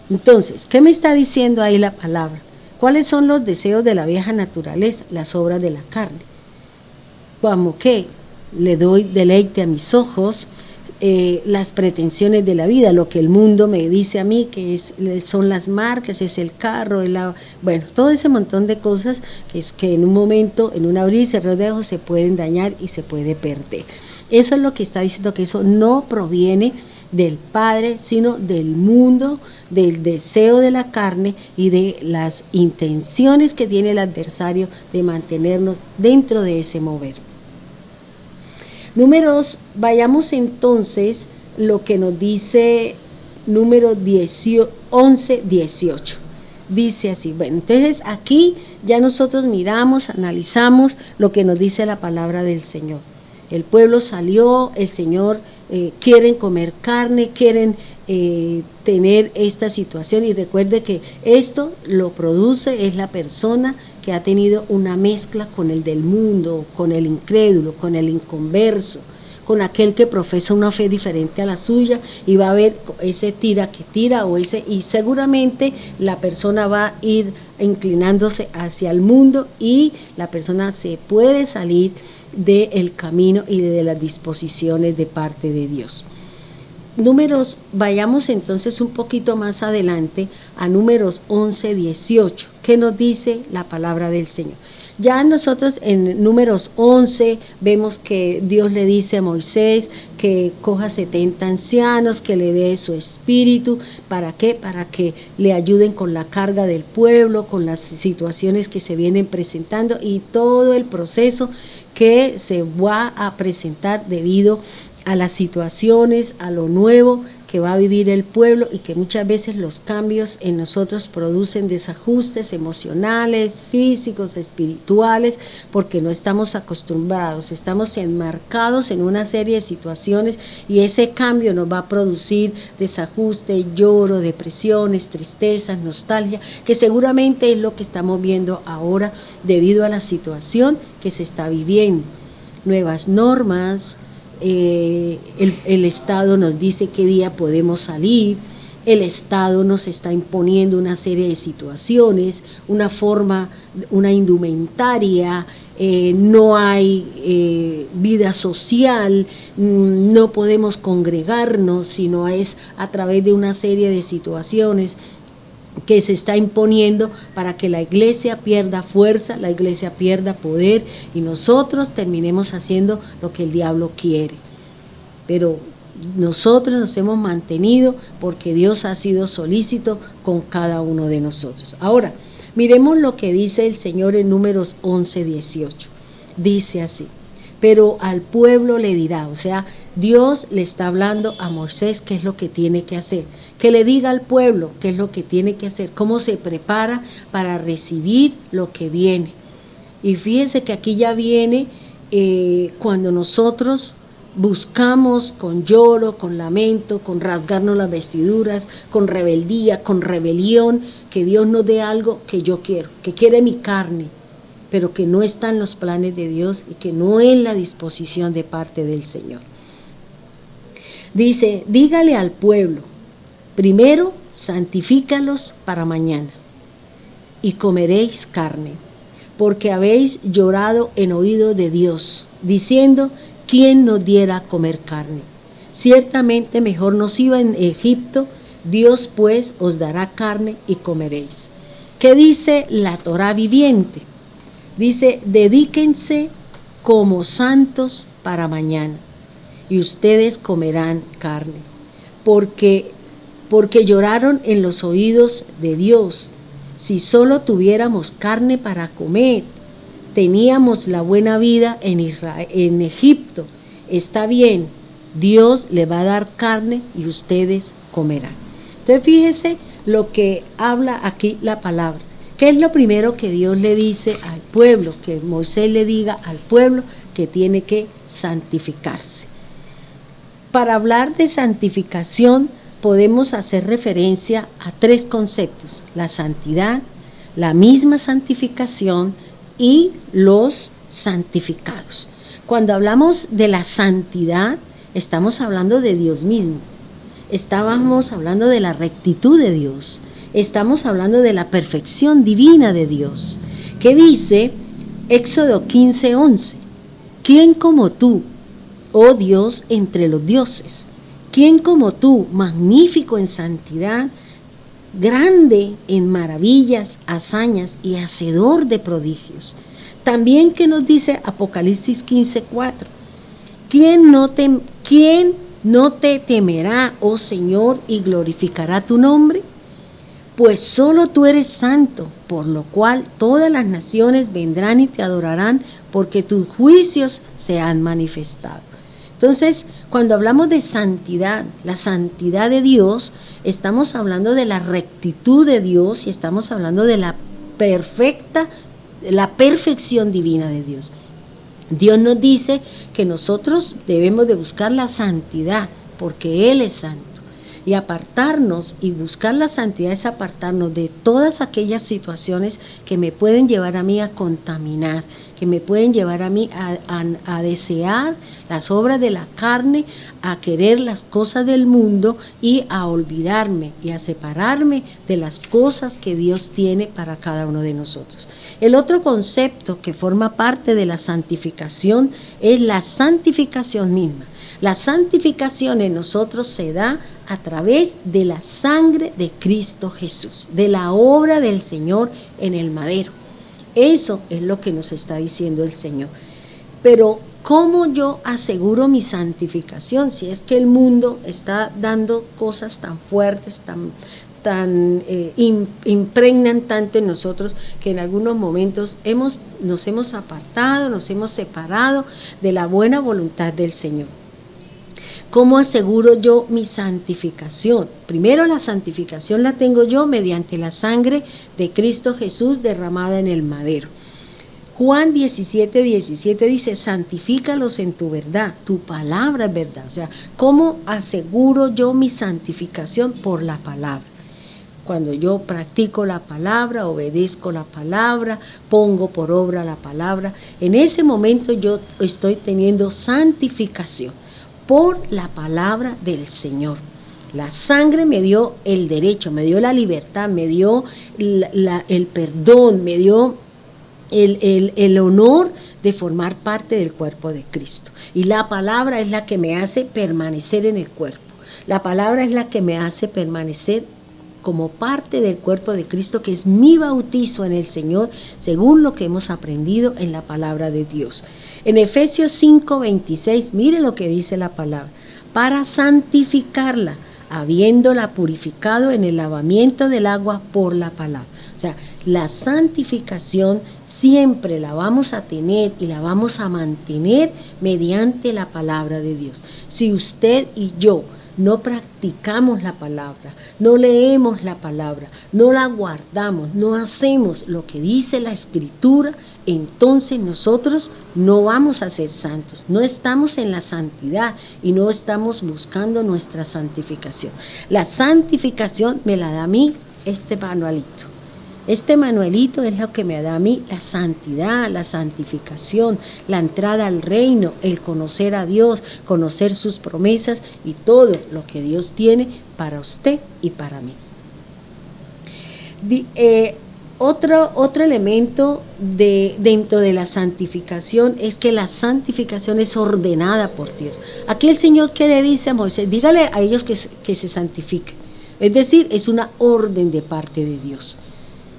S2: Entonces, ¿qué me está diciendo ahí la palabra? ¿Cuáles son los deseos de la vieja naturaleza? Las obras de la carne. Como que le doy deleite a mis ojos, las pretensiones de la vida, lo que el mundo me dice a mí, que son las marcas, es el carro, bueno, todo ese montón de cosas que en un momento, en un abrir y cerrar de ojos, se pueden dañar y se puede perder. Eso es lo que está diciendo, que eso no proviene del Padre, sino del mundo, del deseo de la carne y de las intenciones que tiene el adversario de mantenernos dentro de ese mover. Números, vayamos entonces lo que nos dice número 11:18. Dice así, bueno, entonces aquí ya nosotros miramos, analizamos lo que nos dice la palabra del Señor. El pueblo salió, el Señor quieren comer carne, quieren tener esta situación, y recuerde que esto lo produce es la persona que ha tenido una mezcla con el del mundo, con el incrédulo, con el inconverso, con aquel que profesa una fe diferente a la suya, y va a haber ese tira que tira y seguramente la persona va a ir inclinándose hacia el mundo y la persona se puede salir del camino y de las disposiciones de parte de Dios. Números, vayamos entonces un poquito más adelante a Números 11:18, que nos dice la palabra del Señor. Ya nosotros en Números 11 vemos que Dios le dice a Moisés que coja 70 ancianos, que le dé su espíritu. ¿Para qué? Para que le ayuden con la carga del pueblo, con las situaciones que se vienen presentando y todo el proceso que se va a presentar debido a las situaciones, a lo nuevo que va a vivir el pueblo, y que muchas veces los cambios en nosotros producen desajustes emocionales, físicos, espirituales, porque no estamos acostumbrados, estamos enmarcados en una serie de situaciones, y ese cambio nos va a producir desajuste, lloro, depresiones, tristezas, nostalgia, que seguramente es lo que estamos viendo ahora debido a la situación que se está viviendo. Nuevas normas, el Estado nos dice qué día podemos salir, el Estado nos está imponiendo una serie de situaciones, una forma, una indumentaria, no hay vida social, no podemos congregarnos, sino es a través de una serie de situaciones que se está imponiendo para que la iglesia pierda fuerza, la iglesia pierda poder y nosotros terminemos haciendo lo que el diablo quiere. Pero nosotros nos hemos mantenido porque Dios ha sido solícito con cada uno de nosotros. Ahora, miremos lo que dice el Señor en Números 11:18. Dice así: pero al pueblo le dirá, o sea, Dios le está hablando a Moisés qué es lo que tiene que hacer, que le diga al pueblo qué es lo que tiene que hacer, cómo se prepara para recibir lo que viene. Y fíjense que aquí ya viene cuando nosotros buscamos con lloro, con lamento, con rasgarnos las vestiduras, con rebeldía, con rebelión, que Dios nos dé algo que yo quiero, que quiere mi carne, pero que no está en los planes de Dios y que no es la disposición de parte del Señor. Dice, dígale al pueblo, primero santifícalos para mañana y comeréis carne, porque habéis llorado en oído de Dios, diciendo, ¿quién nos diera a comer carne? Ciertamente mejor nos iba en Egipto, Dios pues os dará carne y comeréis. ¿Qué dice la Torá viviente? Dice, dedíquense como santos para mañana, y ustedes comerán carne, porque lloraron en los oídos de Dios. Si solo tuviéramos carne para comer, teníamos la buena vida en Egipto. Está bien, Dios le va a dar carne y ustedes comerán. Entonces fíjese lo que habla aquí la palabra. ¿Qué es lo primero que Dios le dice al pueblo? Que Moisés le diga al pueblo que tiene que santificarse. Para hablar de santificación podemos hacer referencia a tres conceptos: la santidad, la misma santificación y los santificados. Cuando hablamos de la santidad, estamos hablando de Dios mismo. Estábamos hablando de la rectitud de Dios. Estamos hablando de la perfección divina de Dios. ¿Qué dice Éxodo 15:11? ¿Quién como tú, oh Dios, entre los dioses? ¿Quién como tú, magnífico en santidad, grande en maravillas, hazañas y hacedor de prodigios? También que nos dice Apocalipsis 15:4, ¿quién no te temerá, oh Señor, y glorificará tu nombre? Pues solo tú eres santo, por lo cual todas las naciones vendrán y te adorarán, porque tus juicios se han manifestado. Entonces, cuando hablamos de santidad, la santidad de Dios, estamos hablando de la rectitud de Dios y estamos hablando de la perfección divina de Dios. Dios nos dice que nosotros debemos de buscar la santidad porque Él es santo. Y apartarnos y buscar la santidad es apartarnos de todas aquellas situaciones que me pueden llevar a mí a contaminar, que me pueden llevar a mí a desear las obras de la carne, a querer las cosas del mundo y a olvidarme y a separarme de las cosas que Dios tiene para cada uno de nosotros. El otro concepto que forma parte de la santificación es la santificación misma. La santificación en nosotros se da a través de la sangre de Cristo Jesús, de la obra del Señor en el madero. Eso es lo que nos está diciendo el Señor. Pero ¿cómo yo aseguro mi santificación si es que el mundo está dando cosas tan fuertes, impregnan tanto en nosotros que en algunos momentos nos hemos apartado, nos hemos separado de la buena voluntad del Señor? ¿Cómo aseguro yo mi santificación? Primero, la santificación la tengo yo mediante la sangre de Cristo Jesús derramada en el madero. Juan 17:17 dice, santifícalos en tu verdad, tu palabra es verdad. O sea, ¿cómo aseguro yo mi santificación? Por la palabra. Cuando yo practico la palabra, obedezco la palabra, pongo por obra la palabra, en ese momento yo estoy teniendo santificación por la palabra del Señor. La sangre me dio el derecho, me dio la libertad, me dio el perdón, me dio el honor de formar parte del cuerpo de Cristo. Y la palabra es la que me hace permanecer en el cuerpo. La palabra es la que me hace permanecer como parte del cuerpo de Cristo, que es mi bautizo en el Señor, según lo que hemos aprendido en la palabra de Dios. En Efesios 5:26, mire lo que dice la palabra: para santificarla, habiéndola purificado en el lavamiento del agua por la palabra. O sea, la santificación siempre la vamos a tener y la vamos a mantener mediante la palabra de Dios. Si usted y yo no practicamos la palabra, no leemos la palabra, no la guardamos, no hacemos lo que dice la Escritura, entonces nosotros no vamos a ser santos, no estamos en la santidad y no estamos buscando nuestra santificación. La santificación me la da a mí este manualito. Este manualito es lo que me da a mí la santidad, la santificación, la entrada al reino, el conocer a Dios, conocer sus promesas y todo lo que Dios tiene para usted y para mí. Otro elemento dentro de la santificación es que la santificación es ordenada por Dios. Aquí el Señor, ¿qué le dice a Moisés? Dígale a ellos que se santifiquen. Es decir, es una orden de parte de Dios.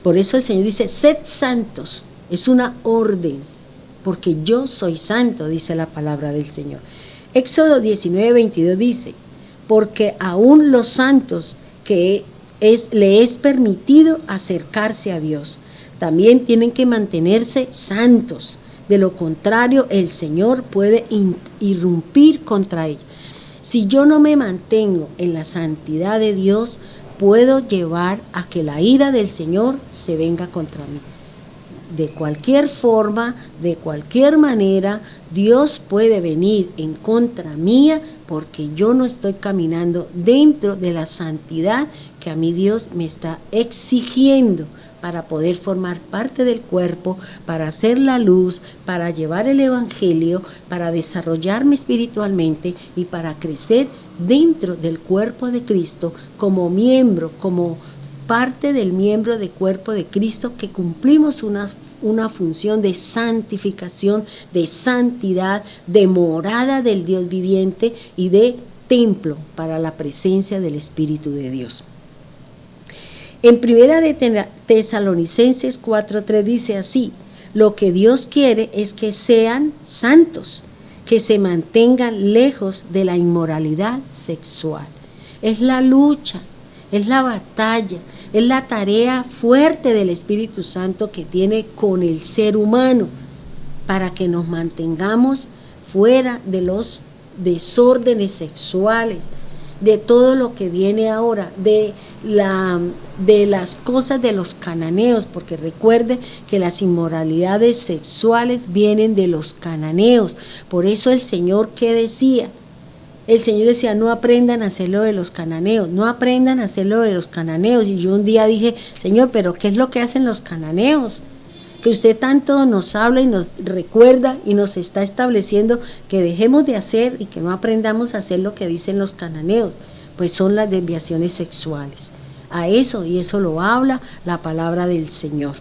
S2: Por eso el Señor dice, sed santos, es una orden, porque yo soy santo, dice la palabra del Señor. Éxodo 19:22 dice, porque aún los santos le es permitido acercarse a Dios, también tienen que mantenerse santos, de lo contrario el Señor puede irrumpir contra ellos. Si yo no me mantengo en la santidad de Dios, puedo llevar a que la ira del Señor se venga contra mí. De cualquier forma, de cualquier manera, Dios puede venir en contra mía porque yo no estoy caminando dentro de la santidad que a mí Dios me está exigiendo para poder formar parte del cuerpo, para hacer la luz, para llevar el evangelio, para desarrollarme espiritualmente y para crecer dentro del cuerpo de Cristo como miembro, como parte del miembro del cuerpo de Cristo, que cumplimos una función de santificación, de santidad, de morada del Dios viviente y de templo para la presencia del Espíritu de Dios. En Primera de Tesalonicenses 4:3 dice así: lo que Dios quiere es que sean santos, que se mantengan lejos de la inmoralidad sexual. Es la lucha, es la batalla, es la tarea fuerte del Espíritu Santo que tiene con el ser humano para que nos mantengamos fuera de los desórdenes sexuales, de todo lo que viene ahora, de las cosas de los cananeos, porque recuerden que las inmoralidades sexuales vienen de los cananeos. Por eso el Señor, ¿qué decía? El Señor decía, no aprendan a hacer lo de los cananeos, no aprendan a hacer lo de los cananeos. Y yo un día dije, Señor, ¿pero qué es lo que hacen los cananeos? Que usted tanto nos habla y nos recuerda y nos está estableciendo que dejemos de hacer y que no aprendamos a hacer lo que dicen los cananeos, pues son las desviaciones sexuales. A eso, y eso lo habla la palabra del Señor.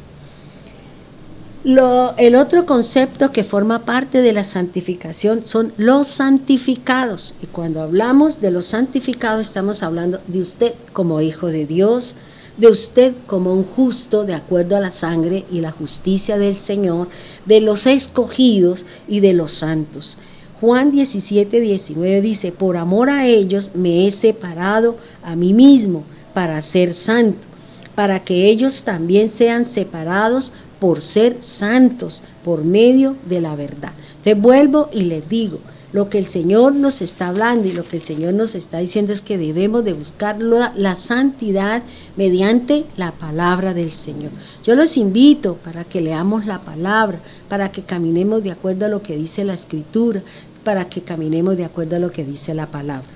S2: El otro concepto que forma parte de la santificación son los santificados. Y cuando hablamos de los santificados estamos hablando de usted como hijo de Dios, de usted como un justo de acuerdo a la sangre y la justicia del Señor, de los escogidos y de los santos. Juan 17:19 dice, por amor a ellos me he separado a mí mismo para ser santo, para que ellos también sean separados por ser santos por medio de la verdad. Entonces vuelvo y les digo, lo que el Señor nos está hablando y lo que el Señor nos está diciendo es que debemos de buscar la santidad mediante la palabra del Señor. Yo los invito para que leamos la palabra, para que caminemos de acuerdo a lo que dice la Escritura, para que caminemos de acuerdo a lo que dice la palabra.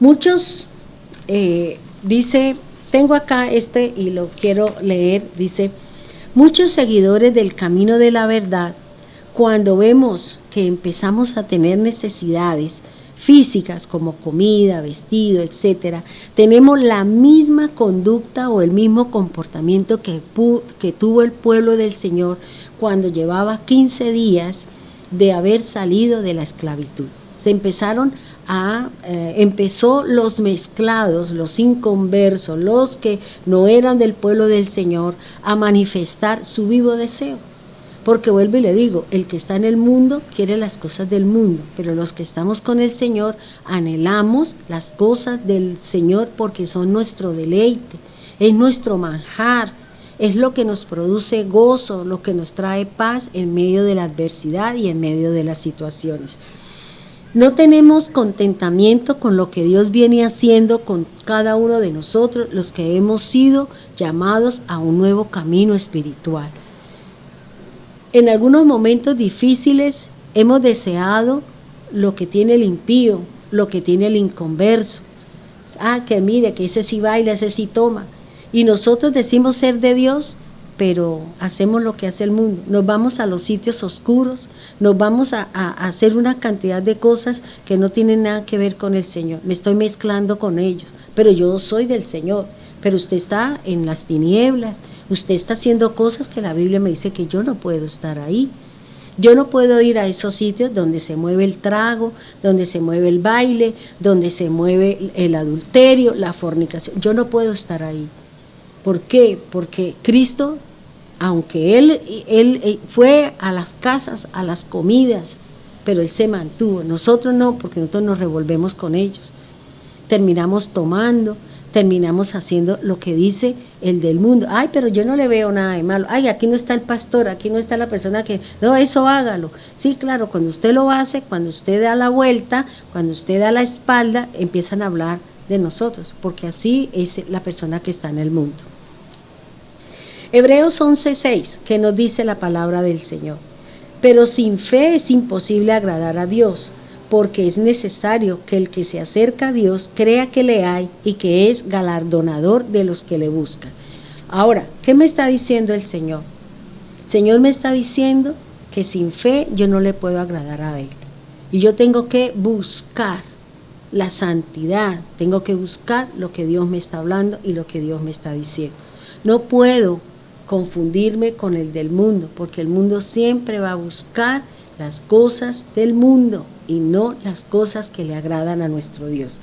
S2: Muchos, dice, tengo acá y lo quiero leer, dice, muchos seguidores del camino de la verdad, cuando vemos que empezamos a tener necesidades, físicas como comida, vestido, etcétera, tenemos la misma conducta o el mismo comportamiento que tuvo el pueblo del Señor cuando llevaba 15 días de haber salido de la esclavitud. Empezó los mezclados, los inconversos, los que no eran del pueblo del Señor, a manifestar su vivo deseo. Porque vuelvo y le digo, el que está en el mundo quiere las cosas del mundo, pero los que estamos con el Señor anhelamos las cosas del Señor porque son nuestro deleite, es nuestro manjar, es lo que nos produce gozo, lo que nos trae paz en medio de la adversidad y en medio de las situaciones. No tenemos contentamiento con lo que Dios viene haciendo con cada uno de nosotros, los que hemos sido llamados a un nuevo camino espiritual. En algunos momentos difíciles hemos deseado lo que tiene el impío, lo que tiene el inconverso. Que mire, que ese sí baila, ese sí toma. Y nosotros decimos ser de Dios, pero hacemos lo que hace el mundo. Nos vamos a los sitios oscuros, nos vamos a hacer una cantidad de cosas que no tienen nada que ver con el Señor. Me estoy mezclando con ellos, pero yo soy del Señor. Pero usted está en las tinieblas, usted está haciendo cosas que la Biblia me dice que yo no puedo estar ahí. Yo no puedo ir a esos sitios donde se mueve el trago, donde se mueve el baile, donde se mueve el adulterio, la fornicación. Yo no puedo estar ahí. ¿Por qué? Porque Cristo, aunque él fue a las casas, a las comidas, pero Él se mantuvo. Nosotros no, porque nosotros nos revolvemos con ellos. Terminamos tomando, terminamos haciendo lo que dice el del mundo. Ay, pero yo no le veo nada de malo. Ay, aquí no está el pastor, aquí no está la persona que... No, eso hágalo. Sí, claro, cuando usted lo hace, cuando usted da la vuelta, cuando usted da la espalda, empiezan a hablar de nosotros, porque así es la persona que está en el mundo. Hebreos 11:6, que nos dice la palabra del Señor. Pero sin fe es imposible agradar a Dios, porque es necesario que el que se acerca a Dios crea que le hay y que es galardonador de los que le buscan. Ahora, ¿qué me está diciendo el Señor? El Señor me está diciendo que sin fe yo no le puedo agradar a Él. Y yo tengo que buscar la santidad, tengo que buscar lo que Dios me está hablando y lo que Dios me está diciendo. No puedo confundirme con el del mundo, porque el mundo siempre va a buscar las cosas del mundo y no las cosas que le agradan a nuestro Dios.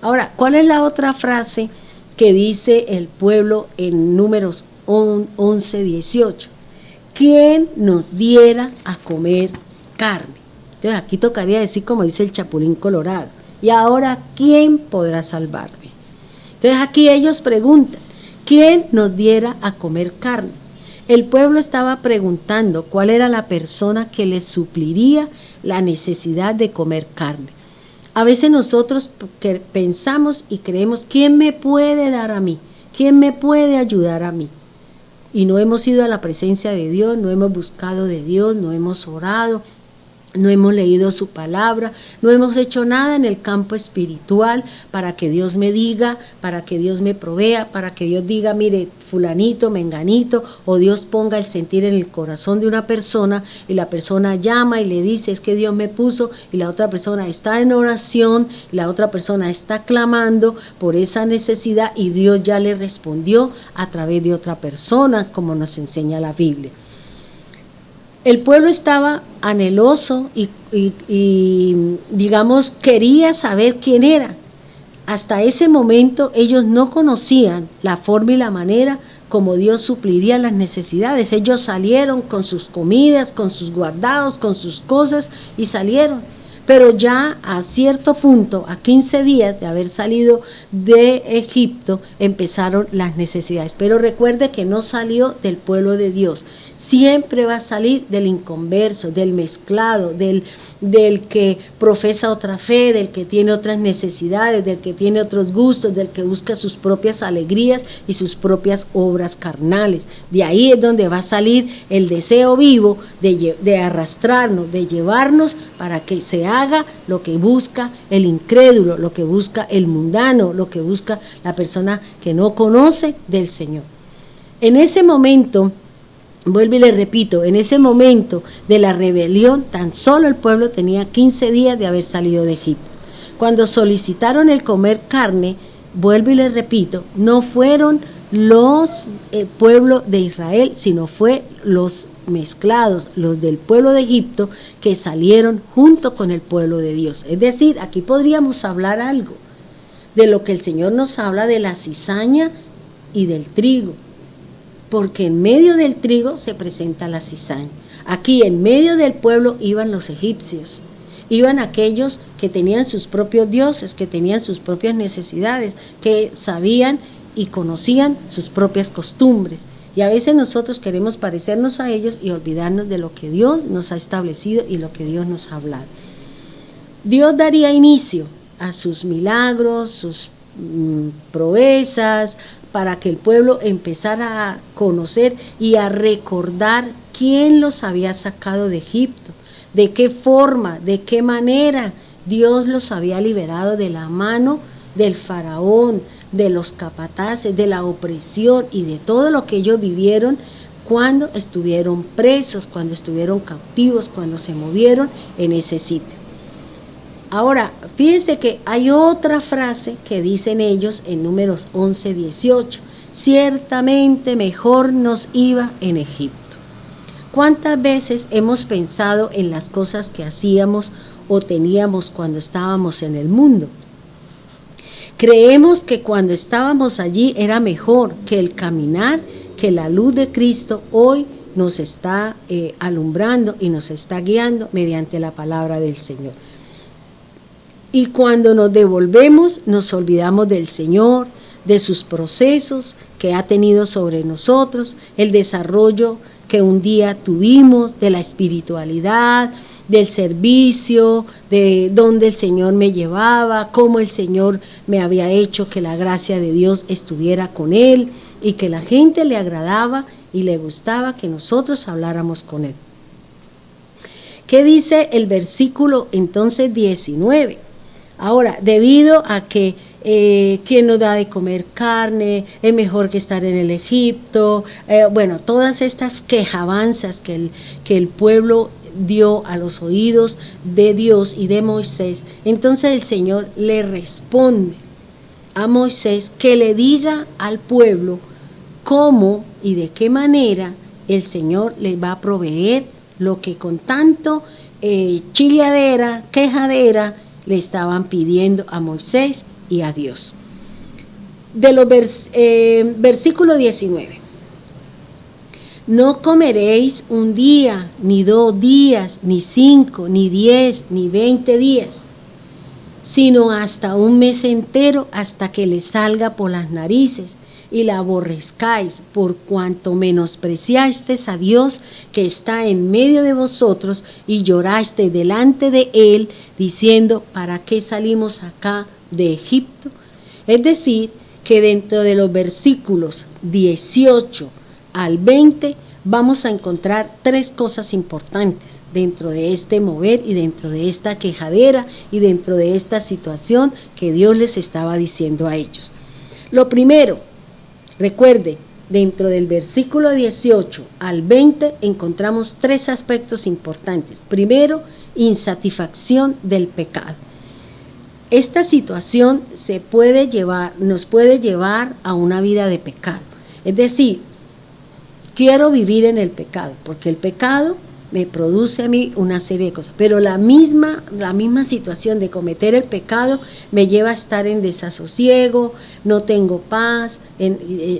S2: Ahora, ¿cuál es la otra frase que dice el pueblo en Números 11:18? ¿Quién nos diera a comer carne? Entonces aquí tocaría decir como dice el Chapulín Colorado. Y ahora, ¿quién podrá salvarme? Entonces aquí ellos preguntan, ¿quién nos diera a comer carne? El pueblo estaba preguntando cuál era la persona que les supliría la necesidad de comer carne. A veces nosotros pensamos y creemos, ¿quién me puede dar a mí? ¿Quién me puede ayudar a mí? Y no hemos ido a la presencia de Dios, no hemos buscado de Dios, no hemos orado, no hemos leído su palabra, no hemos hecho nada en el campo espiritual para que Dios me diga, para que Dios me provea, para que Dios diga, mire, fulanito, menganito, o Dios ponga el sentir en el corazón de una persona y la persona llama y le dice, es que Dios me puso, y la otra persona está en oración, la otra persona está clamando por esa necesidad y Dios ya le respondió a través de otra persona, como nos enseña la Biblia. El pueblo estaba anheloso y digamos, quería saber quién era. Hasta ese momento ellos no conocían la forma y la manera como Dios supliría las necesidades. Ellos salieron con sus comidas, con sus guardados, con sus cosas y salieron. Pero ya a cierto punto, a 15 días de haber salido de Egipto, empezaron las necesidades. Pero recuerde que no salió del pueblo de Dios. Siempre va a salir del inconverso, del mezclado, del que profesa otra fe, del que tiene otras necesidades, del que tiene otros gustos, del que busca sus propias alegrías y sus propias obras carnales. De ahí es donde va a salir el deseo vivo de arrastrarnos, de llevarnos para que se haga lo que busca el incrédulo, lo que busca el mundano, lo que busca la persona que no conoce del Señor. En ese momento, vuelvo y le repito, en ese momento de la rebelión, tan solo el pueblo tenía 15 días de haber salido de Egipto. Cuando solicitaron el comer carne, vuelvo y les repito, no fueron los pueblo de Israel, sino fue los mezclados, los del pueblo de Egipto, que salieron junto con el pueblo de Dios. Es decir, aquí podríamos hablar algo de lo que el Señor nos habla de la cizaña y del trigo, porque en medio del trigo se presenta la cizaña. Aquí en medio del pueblo iban los egipcios, iban aquellos que tenían sus propios dioses, que tenían sus propias necesidades, que sabían y conocían sus propias costumbres. Y a veces nosotros queremos parecernos a ellos y olvidarnos de lo que Dios nos ha establecido y lo que Dios nos ha hablado. Dios daría inicio a sus milagros, sus proezas, para que el pueblo empezara a conocer y a recordar quién los había sacado de Egipto, de qué forma, de qué manera Dios los había liberado de la mano del faraón, de los capataces, de la opresión y de todo lo que ellos vivieron cuando estuvieron presos, cuando estuvieron cautivos, cuando se movieron en ese sitio. Ahora, fíjense que hay otra frase que dicen ellos en Números 11:18, ciertamente mejor nos iba en Egipto. ¿Cuántas veces hemos pensado en las cosas que hacíamos o teníamos cuando estábamos en el mundo? Creemos que cuando estábamos allí era mejor que el caminar, que la luz de Cristo hoy nos está alumbrando y nos está guiando mediante la palabra del Señor. Y cuando nos devolvemos, nos olvidamos del Señor, de sus procesos que ha tenido sobre nosotros, el desarrollo que un día tuvimos, de la espiritualidad, del servicio, de dónde el Señor me llevaba, cómo el Señor me había hecho que la gracia de Dios estuviera con él y que la gente le agradaba y le gustaba que nosotros habláramos con él. ¿Qué dice el versículo entonces 19? Ahora, debido a que ¿quién nos da de comer carne? Es mejor que estar en el Egipto. Bueno, todas estas quejabanzas que el pueblo dio a los oídos de Dios y de Moisés, entonces el Señor le responde a Moisés que le diga al pueblo cómo y de qué manera el Señor les va a proveer lo que con tanto chilladera, quejadera, le estaban pidiendo a Moisés y a Dios. De los versículo 19. No comeréis un día, ni 2 días, ni 5, ni 10, ni 20 días, sino hasta un mes entero, hasta que le salga por las narices y la aborrezcáis, por cuanto menospreciasteis a Dios que está en medio de vosotros y llorasteis delante de él, diciendo, ¿para qué salimos acá de Egipto? Es decir, que dentro de los versículos 18 al 20 vamos a encontrar 3 cosas importantes dentro de este mover y dentro de esta quejadera y dentro de esta situación que Dios les estaba diciendo a ellos. Lo primero, recuerde, dentro del versículo 18 al 20 encontramos 3 aspectos importantes. Primero, insatisfacción del pecado. Esta situación nos puede llevar a una vida de pecado. Es decir, quiero vivir en el pecado, porque el pecado me produce a mí una serie de cosas, pero la misma situación de cometer el pecado me lleva a estar en desasosiego, no tengo paz,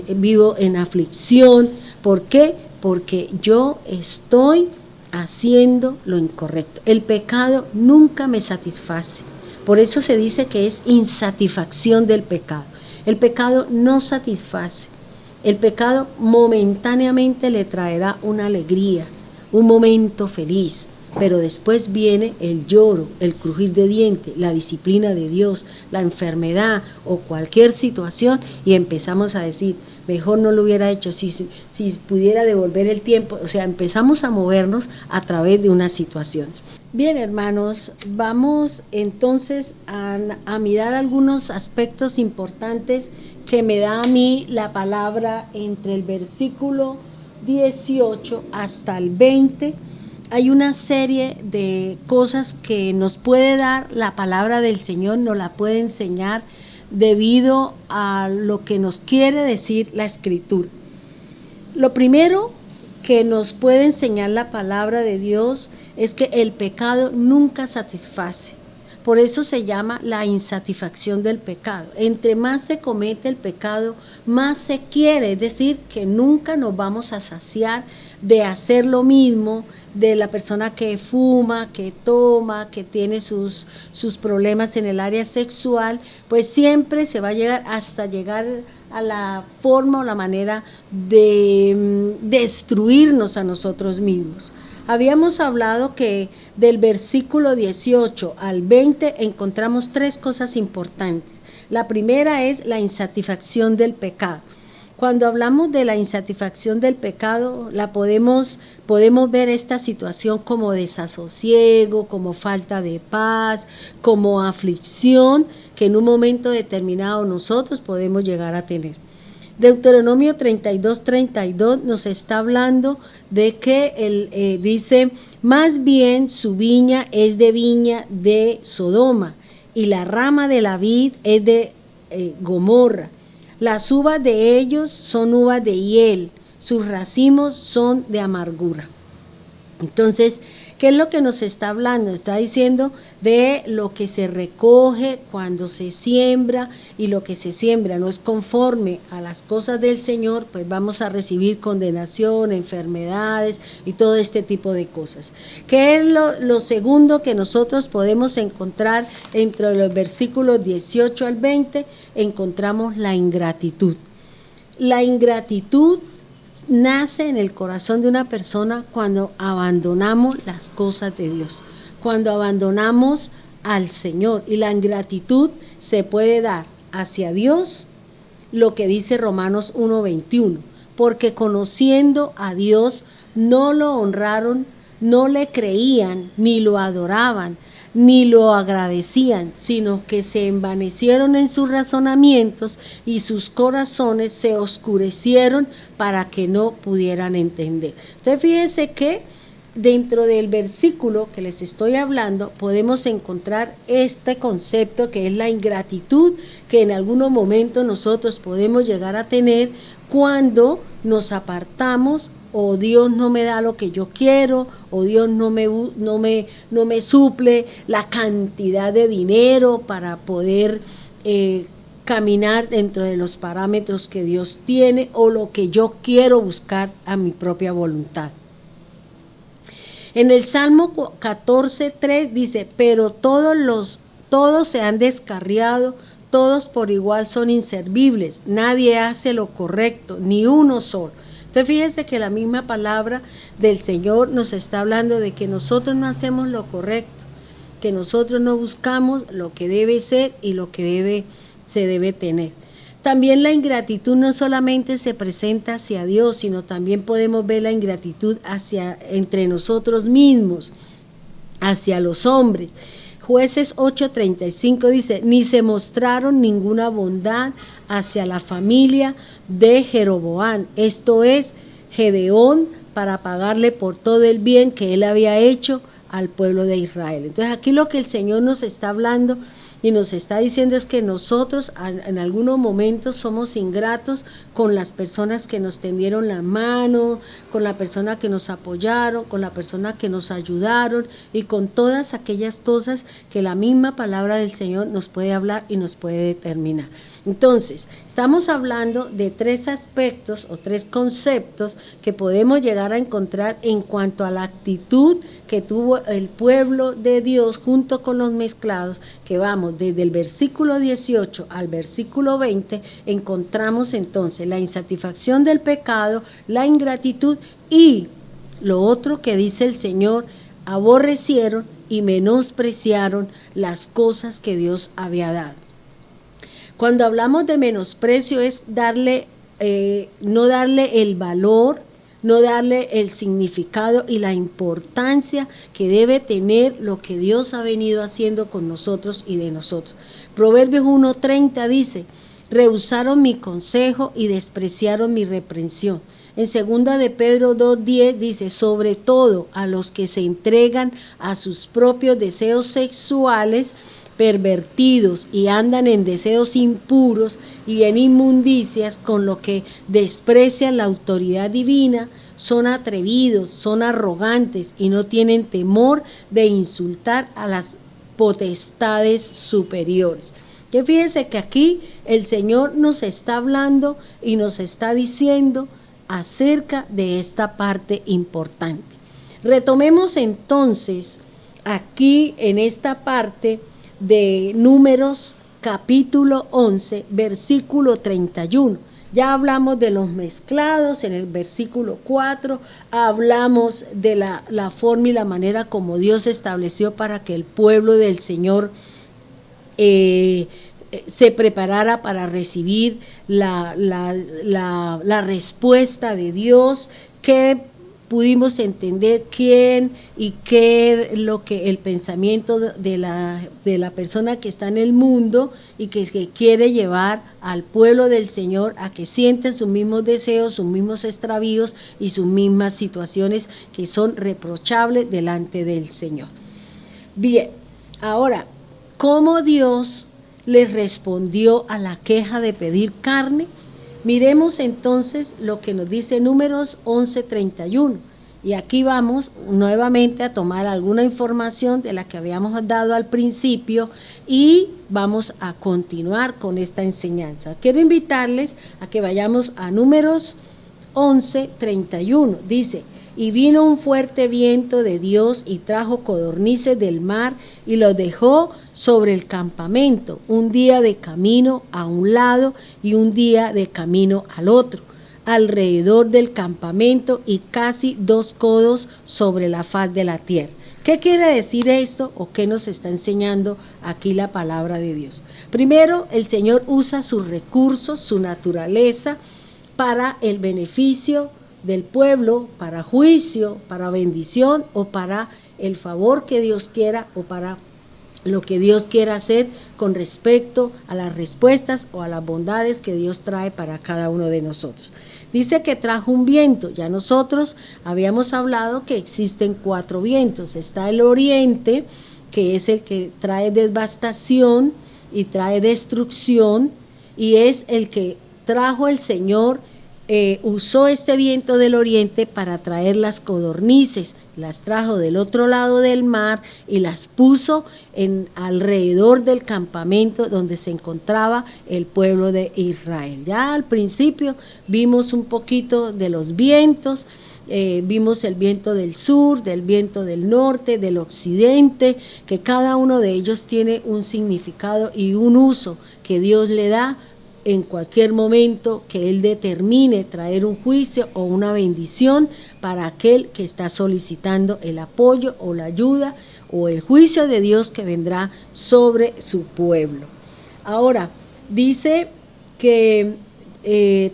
S2: vivo en aflicción. ¿Por qué? Porque yo estoy haciendo lo incorrecto. El pecado nunca me satisface. Por eso se dice que es insatisfacción del pecado. El pecado no satisface. El pecado momentáneamente le traerá una alegría, un momento feliz, pero después viene el lloro, el crujir de dientes, la disciplina de Dios, la enfermedad o cualquier situación y empezamos a decir, mejor no lo hubiera hecho, si pudiera devolver el tiempo. O sea, empezamos a movernos a través de unas situaciones. Bien, hermanos, vamos entonces a mirar algunos aspectos importantes que me da a mí la palabra entre el versículo 18 hasta el 20. hay una serie de cosas que nos puede dar la palabra del Señor, nos la puede enseñar debido a lo que nos quiere decir la Escritura. Lo primero que nos puede enseñar la palabra de Dios es que el pecado nunca satisface. Por eso se llama la insatisfacción del pecado. Entre más se comete el pecado, más se quiere, es decir, que nunca nos vamos a saciar de hacer lo mismo, de la persona que fuma, que toma, que tiene sus problemas en el área sexual, pues siempre se va a llegar hasta llegar a la forma o la manera de destruirnos a nosotros mismos. Habíamos hablado que del versículo 18 al 20 encontramos tres cosas importantes. La primera es la insatisfacción del pecado. Cuando hablamos de la insatisfacción del pecado, podemos ver esta situación como desasosiego, como falta de paz, como aflicción, que en un momento determinado nosotros podemos llegar a tener. Deuteronomio 32:32 nos está hablando de que dice, más bien su viña es de viña de Sodoma y la rama de la vid es de Gomorra. Las uvas de ellos son uvas de hiel, sus racimos son de amargura. Entonces, ¿qué es lo que nos está hablando? Está diciendo de lo que se recoge cuando se siembra, y lo que se siembra no es conforme a las cosas del Señor, pues vamos a recibir condenación, enfermedades y todo este tipo de cosas. ¿Qué es lo segundo que nosotros podemos encontrar entre los versículos 18 al 20? Encontramos la ingratitud. La ingratitud nace en el corazón de una persona cuando abandonamos las cosas de Dios, cuando abandonamos al Señor. Y la ingratitud se puede dar hacia Dios, lo que dice Romanos 1:21, porque conociendo a Dios no lo honraron, no le creían, ni lo adoraban, ni lo agradecían, sino que se envanecieron en sus razonamientos y sus corazones se oscurecieron para que no pudieran entender. Entonces fíjense que dentro del versículo que les estoy hablando podemos encontrar este concepto que es la ingratitud, que en algunos momentos nosotros podemos llegar a tener cuando nos apartamos, o Dios no me da lo que yo quiero, o Dios no me suple la cantidad de dinero para poder caminar dentro de los parámetros que Dios tiene, o lo que yo quiero buscar a mi propia voluntad. En el Salmo 14:3 dice, pero todos se han descarriado, todos por igual son inservibles, nadie hace lo correcto, ni uno solo. Entonces fíjense que la misma palabra del Señor nos está hablando de que nosotros no hacemos lo correcto, que nosotros no buscamos lo que debe ser y lo que se debe tener. También la ingratitud no solamente se presenta hacia Dios, sino también podemos ver la ingratitud entre nosotros mismos, hacia los hombres. Jueces 8:35 dice, ni se mostraron ninguna bondad hacia la familia de Jeroboam, esto es, Gedeón, para pagarle por todo el bien que él había hecho al pueblo de Israel. Entonces aquí lo que el Señor nos está hablando y nos está diciendo es que nosotros en algunos momentos somos ingratos con las personas que nos tendieron la mano, con la persona que nos apoyaron, con la persona que nos ayudaron y con todas aquellas cosas que la misma palabra del Señor nos puede hablar y nos puede determinar. Entonces, estamos hablando de tres aspectos o tres conceptos que podemos llegar a encontrar en cuanto a la actitud que tuvo el pueblo de Dios junto con los mezclados, que vamos desde el versículo 18 al versículo 20, encontramos entonces la insatisfacción del pecado, la ingratitud y lo otro que dice el Señor, aborrecieron y menospreciaron las cosas que Dios había dado. Cuando hablamos de menosprecio es no darle el valor, no darle el significado y la importancia que debe tener lo que Dios ha venido haciendo con nosotros y de nosotros. Proverbios 1:30 dice, rehusaron mi consejo y despreciaron mi reprensión. En 2 de Pedro 2:10 dice, sobre todo a los que se entregan a sus propios deseos sexuales pervertidos y andan en deseos impuros y en inmundicias, con lo que desprecian la autoridad divina, son atrevidos, son arrogantes y no tienen temor de insultar a las potestades superiores. Que fíjense que aquí el Señor nos está hablando y nos está diciendo acerca de esta parte importante. Retomemos entonces aquí en esta parte de Números capítulo 11, versículo 31. Ya hablamos de los mezclados en el versículo 4, hablamos de la forma y la manera como Dios estableció para que el pueblo del Señor se preparara para recibir la respuesta de Dios, que pudimos entender quién y qué es lo que el pensamiento de la persona que está en el mundo y que quiere llevar al pueblo del Señor a que sienten sus mismos deseos, sus mismos extravíos y sus mismas situaciones que son reprochables delante del Señor. Bien, ahora, ¿cómo Dios les respondió a la queja de pedir carne? Miremos entonces lo que nos dice Números 11:31. Y aquí vamos nuevamente a tomar alguna información de la que habíamos dado al principio y vamos a continuar con esta enseñanza. Quiero invitarles a que vayamos a Números 11:31. Dice, y vino un fuerte viento de Dios y trajo codornices del mar y los dejó sobre el campamento, un día de camino a un lado y un día de camino al otro, alrededor del campamento y casi 2 codos sobre la faz de la tierra. ¿Qué quiere decir esto o qué nos está enseñando aquí la palabra de Dios? Primero, el Señor usa sus recursos, su naturaleza, para el beneficio del pueblo, para juicio, para bendición o para el favor que Dios quiera o para lo que Dios quiera hacer con respecto a las respuestas o a las bondades que Dios trae para cada uno de nosotros. Dice que trajo un viento. Ya nosotros habíamos hablado que existen 4 vientos. Está el oriente, que es el que trae devastación y trae destrucción, y es el que trajo el Señor. Usó este viento del oriente para traer las codornices, las trajo del otro lado del mar y las puso alrededor del campamento donde se encontraba el pueblo de Israel. Ya al principio vimos un poquito de los vientos, vimos el viento del sur, del viento del norte, del occidente, que cada uno de ellos tiene un significado y un uso que Dios le da en cualquier momento que Él determine traer un juicio o una bendición para aquel que está solicitando el apoyo o la ayuda o el juicio de Dios que vendrá sobre su pueblo. Ahora, dice que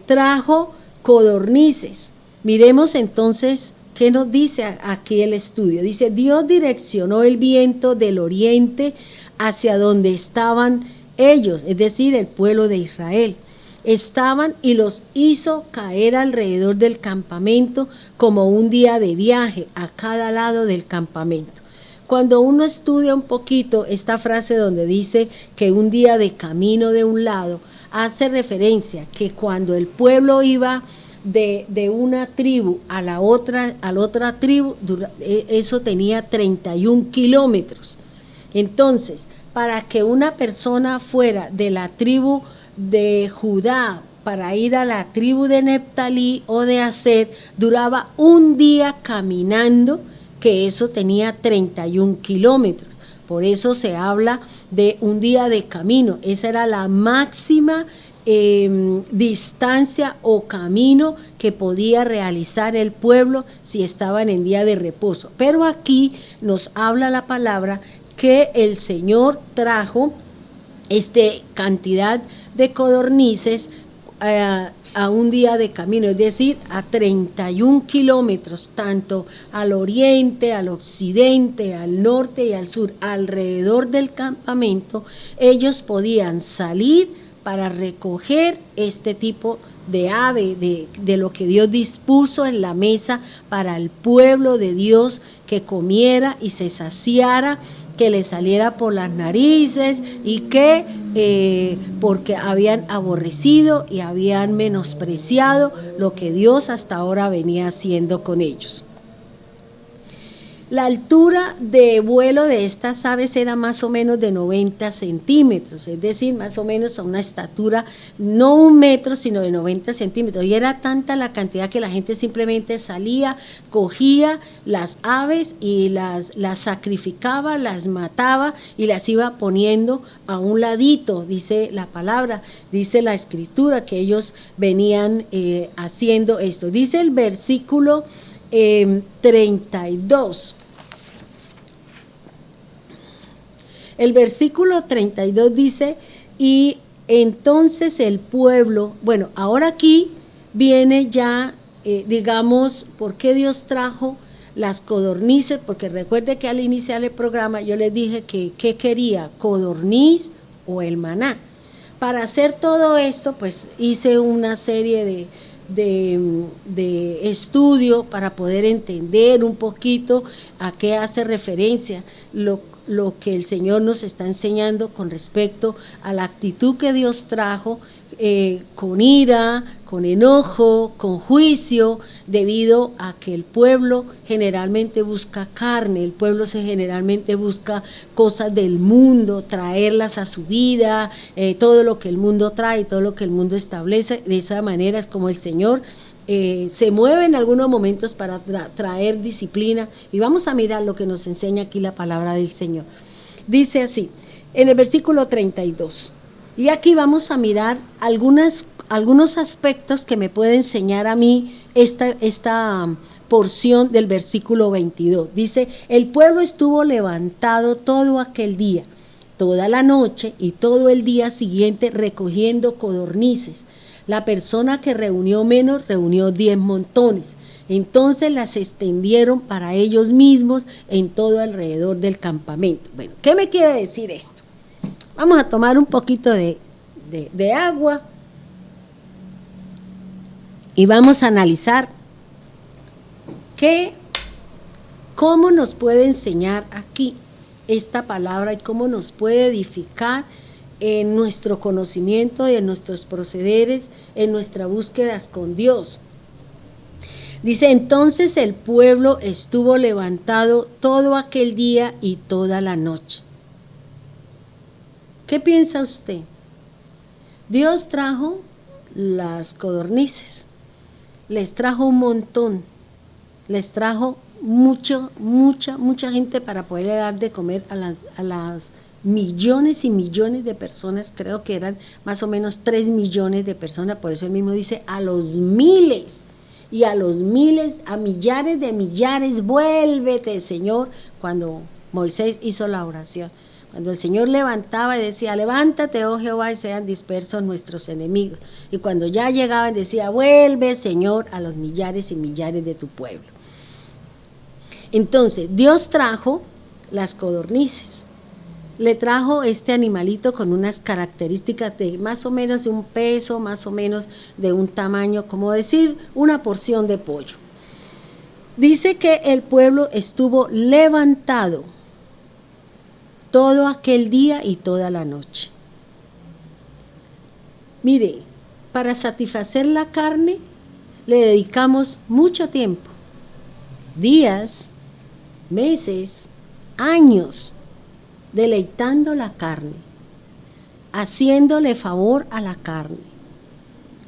S2: trajo codornices. Miremos entonces qué nos dice aquí el estudio. Dice, Dios direccionó el viento del oriente hacia donde estaban ellos, es decir, el pueblo de Israel. Estaban y los hizo caer alrededor del campamento como un día de viaje a cada lado del campamento. Cuando uno estudia un poquito esta frase donde dice que un día de camino de un lado, hace referencia que cuando el pueblo iba de una tribu a la otra tribu, eso tenía 31 kilómetros. Entonces, para que una persona fuera de la tribu de Judá para ir a la tribu de Neftalí o de Aser, duraba un día caminando, que eso tenía 31 kilómetros. Por eso se habla de un día de camino. Esa era la máxima distancia o camino que podía realizar el pueblo si estaban en día de reposo. Pero aquí nos habla la palabra que el Señor trajo cantidad de codornices a un día de camino, es decir, a 31 kilómetros, tanto al oriente, al occidente, al norte y al sur, alrededor del campamento. Ellos podían salir para recoger este tipo de ave, de lo que Dios dispuso en la mesa para el pueblo de Dios, que comiera y se saciara, que le saliera por las narices y que porque habían aborrecido y habían menospreciado lo que Dios hasta ahora venía haciendo con ellos. La altura de vuelo de estas aves era más o menos de 90 centímetros, es decir, más o menos a una estatura, no 1 metro, sino de 90 centímetros. Y era tanta la cantidad que la gente simplemente salía, cogía las aves y las sacrificaba, las mataba y las iba poniendo a un ladito, dice la palabra, dice la escritura, que ellos venían haciendo esto. Dice el versículo 32. El versículo 32 dice, y entonces el pueblo, bueno, ahora aquí viene ya, digamos, ¿por qué Dios trajo las codornices? Porque recuerde que al iniciar el programa yo les dije que ¿qué quería? ¿Codorniz o el maná? Para hacer todo esto, pues hice una serie de estudio para poder entender un poquito a qué hace referencia lo que el Señor nos está enseñando con respecto a la actitud que Dios trajo, con ira, con enojo, con juicio, debido a que el pueblo generalmente busca carne, el pueblo generalmente busca cosas del mundo, traerlas a su vida, todo lo que el mundo trae, todo lo que el mundo establece. De esa manera es como el Señor se mueve en algunos momentos para traer disciplina, y vamos a mirar lo que nos enseña aquí la palabra del Señor. Dice así, en el versículo 32, y aquí vamos a mirar algunos aspectos que me puede enseñar a mí esta porción del versículo 22. Dice, el pueblo estuvo levantado todo aquel día, toda la noche y todo el día siguiente recogiendo codornices. La persona que reunió menos reunió 10 montones. Entonces las extendieron para ellos mismos en todo alrededor del campamento. Bueno, ¿qué me quiere decir esto? Vamos a tomar un poquito de agua y vamos a analizar cómo nos puede enseñar aquí esta palabra y cómo nos puede edificar en nuestro conocimiento y en nuestros procederes, en nuestras búsquedas con Dios. Dice, entonces el pueblo estuvo levantado todo aquel día y toda la noche. ¿Qué piensa usted? Dios trajo las codornices, les trajo un montón, les trajo mucha gente para poderle dar de comer a las millones y millones de personas. Creo que eran más o menos 3 millones de personas, por eso él mismo dice a los miles, y a los miles, a millares de millares, vuélvete, Señor, cuando Moisés hizo la oración. Cuando el Señor levantaba y decía, levántate, oh Jehová, y sean dispersos nuestros enemigos. Y cuando ya llegaban decía, vuelve, Señor, a los millares y millares de tu pueblo. Entonces, Dios trajo las codornices. Le trajo este animalito con unas características de más o menos de un peso, más o menos de un tamaño, como decir, una porción de pollo. Dice que el pueblo estuvo levantado todo aquel día y toda la noche. Mire, para satisfacer la carne le dedicamos mucho tiempo, días, meses, años, deleitando la carne, haciéndole favor a la carne,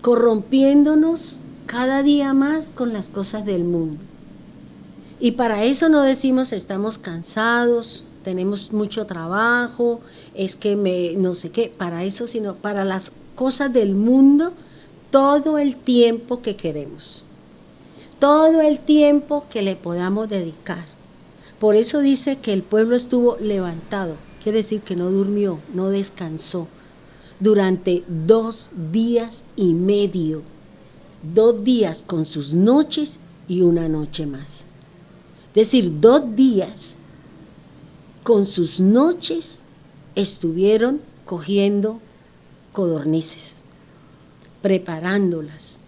S2: corrompiéndonos cada día más con las cosas del mundo. Y para eso no decimos estamos cansados, tenemos mucho trabajo, es que no sé qué, para eso, sino para las cosas del mundo, todo el tiempo que queremos, todo el tiempo que le podamos dedicar. Por eso dice que el pueblo estuvo levantado, quiere decir que no durmió, no descansó, durante 2 días y medio, 2 días con sus noches y una noche más. Es decir, 2 días con sus noches estuvieron cogiendo codornices. preparándolas,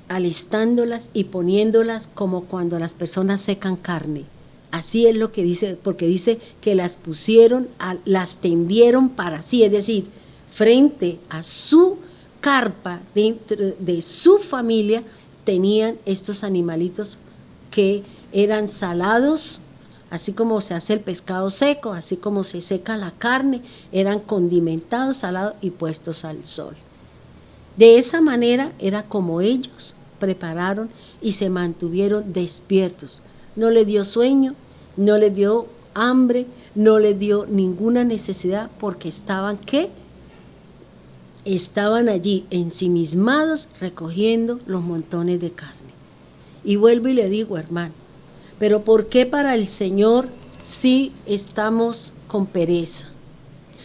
S2: alistándolas y poniéndolas como cuando las personas secan carne. Así es lo que dice, porque dice que las pusieron, las tendieron para sí, es decir, frente a su carpa, dentro de su familia, tenían estos animalitos que eran salados, así como se hace el pescado seco, así como se seca la carne, eran condimentados, salados y puestos al sol. De esa manera era como ellos prepararon y se mantuvieron despiertos. No les dio sueño, no les dio hambre, no les dio ninguna necesidad, porque estaban, ¿qué? Estaban allí ensimismados recogiendo los montones de carne. Y vuelvo y le digo, hermano, pero ¿por qué para el Señor sí estamos con pereza?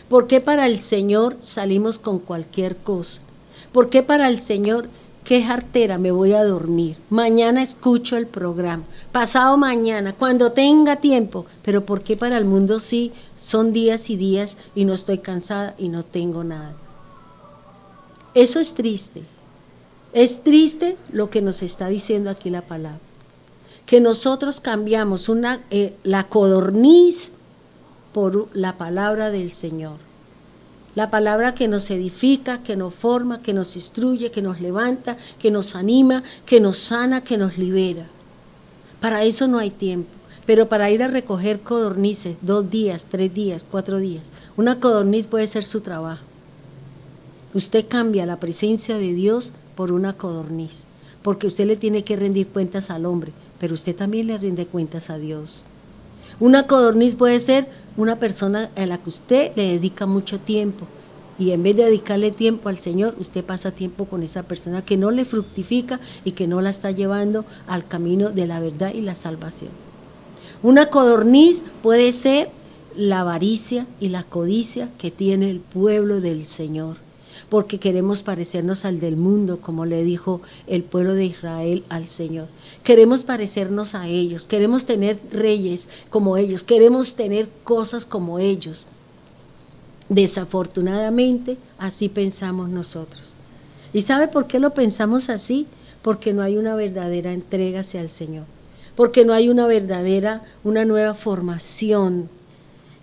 S2: ¿Por qué para el Señor salimos con cualquier cosa? ¿Por qué para el Señor, qué jartera, me voy a dormir? Mañana escucho el programa, pasado mañana, cuando tenga tiempo. Pero ¿por qué para el mundo sí son días y días y no estoy cansada y no tengo nada? Eso es triste. Es triste lo que nos está diciendo aquí la palabra. Que nosotros cambiamos la codorniz por la palabra del Señor. La palabra que nos edifica, que nos forma, que nos instruye, que nos levanta, que nos anima, que nos sana, que nos libera. Para eso no hay tiempo. Pero para ir a recoger codornices, 2 días, 3 días, 4 días, una codorniz puede ser su trabajo. Usted cambia la presencia de Dios por una codorniz, porque usted le tiene que rendir cuentas al hombre, pero usted también le rinde cuentas a Dios. Una codorniz puede ser una persona a la que usted le dedica mucho tiempo, y en vez de dedicarle tiempo al Señor, usted pasa tiempo con esa persona que no le fructifica y que no la está llevando al camino de la verdad y la salvación. Una codorniz puede ser la avaricia y la codicia que tiene el pueblo del Señor, porque queremos parecernos al del mundo, como le dijo el pueblo de Israel al Señor. Queremos parecernos a ellos, queremos tener reyes como ellos, queremos tener cosas como ellos. Desafortunadamente, así pensamos nosotros. ¿Y sabe por qué lo pensamos así? Porque no hay una verdadera entrega hacia el Señor, porque no hay una nueva formación,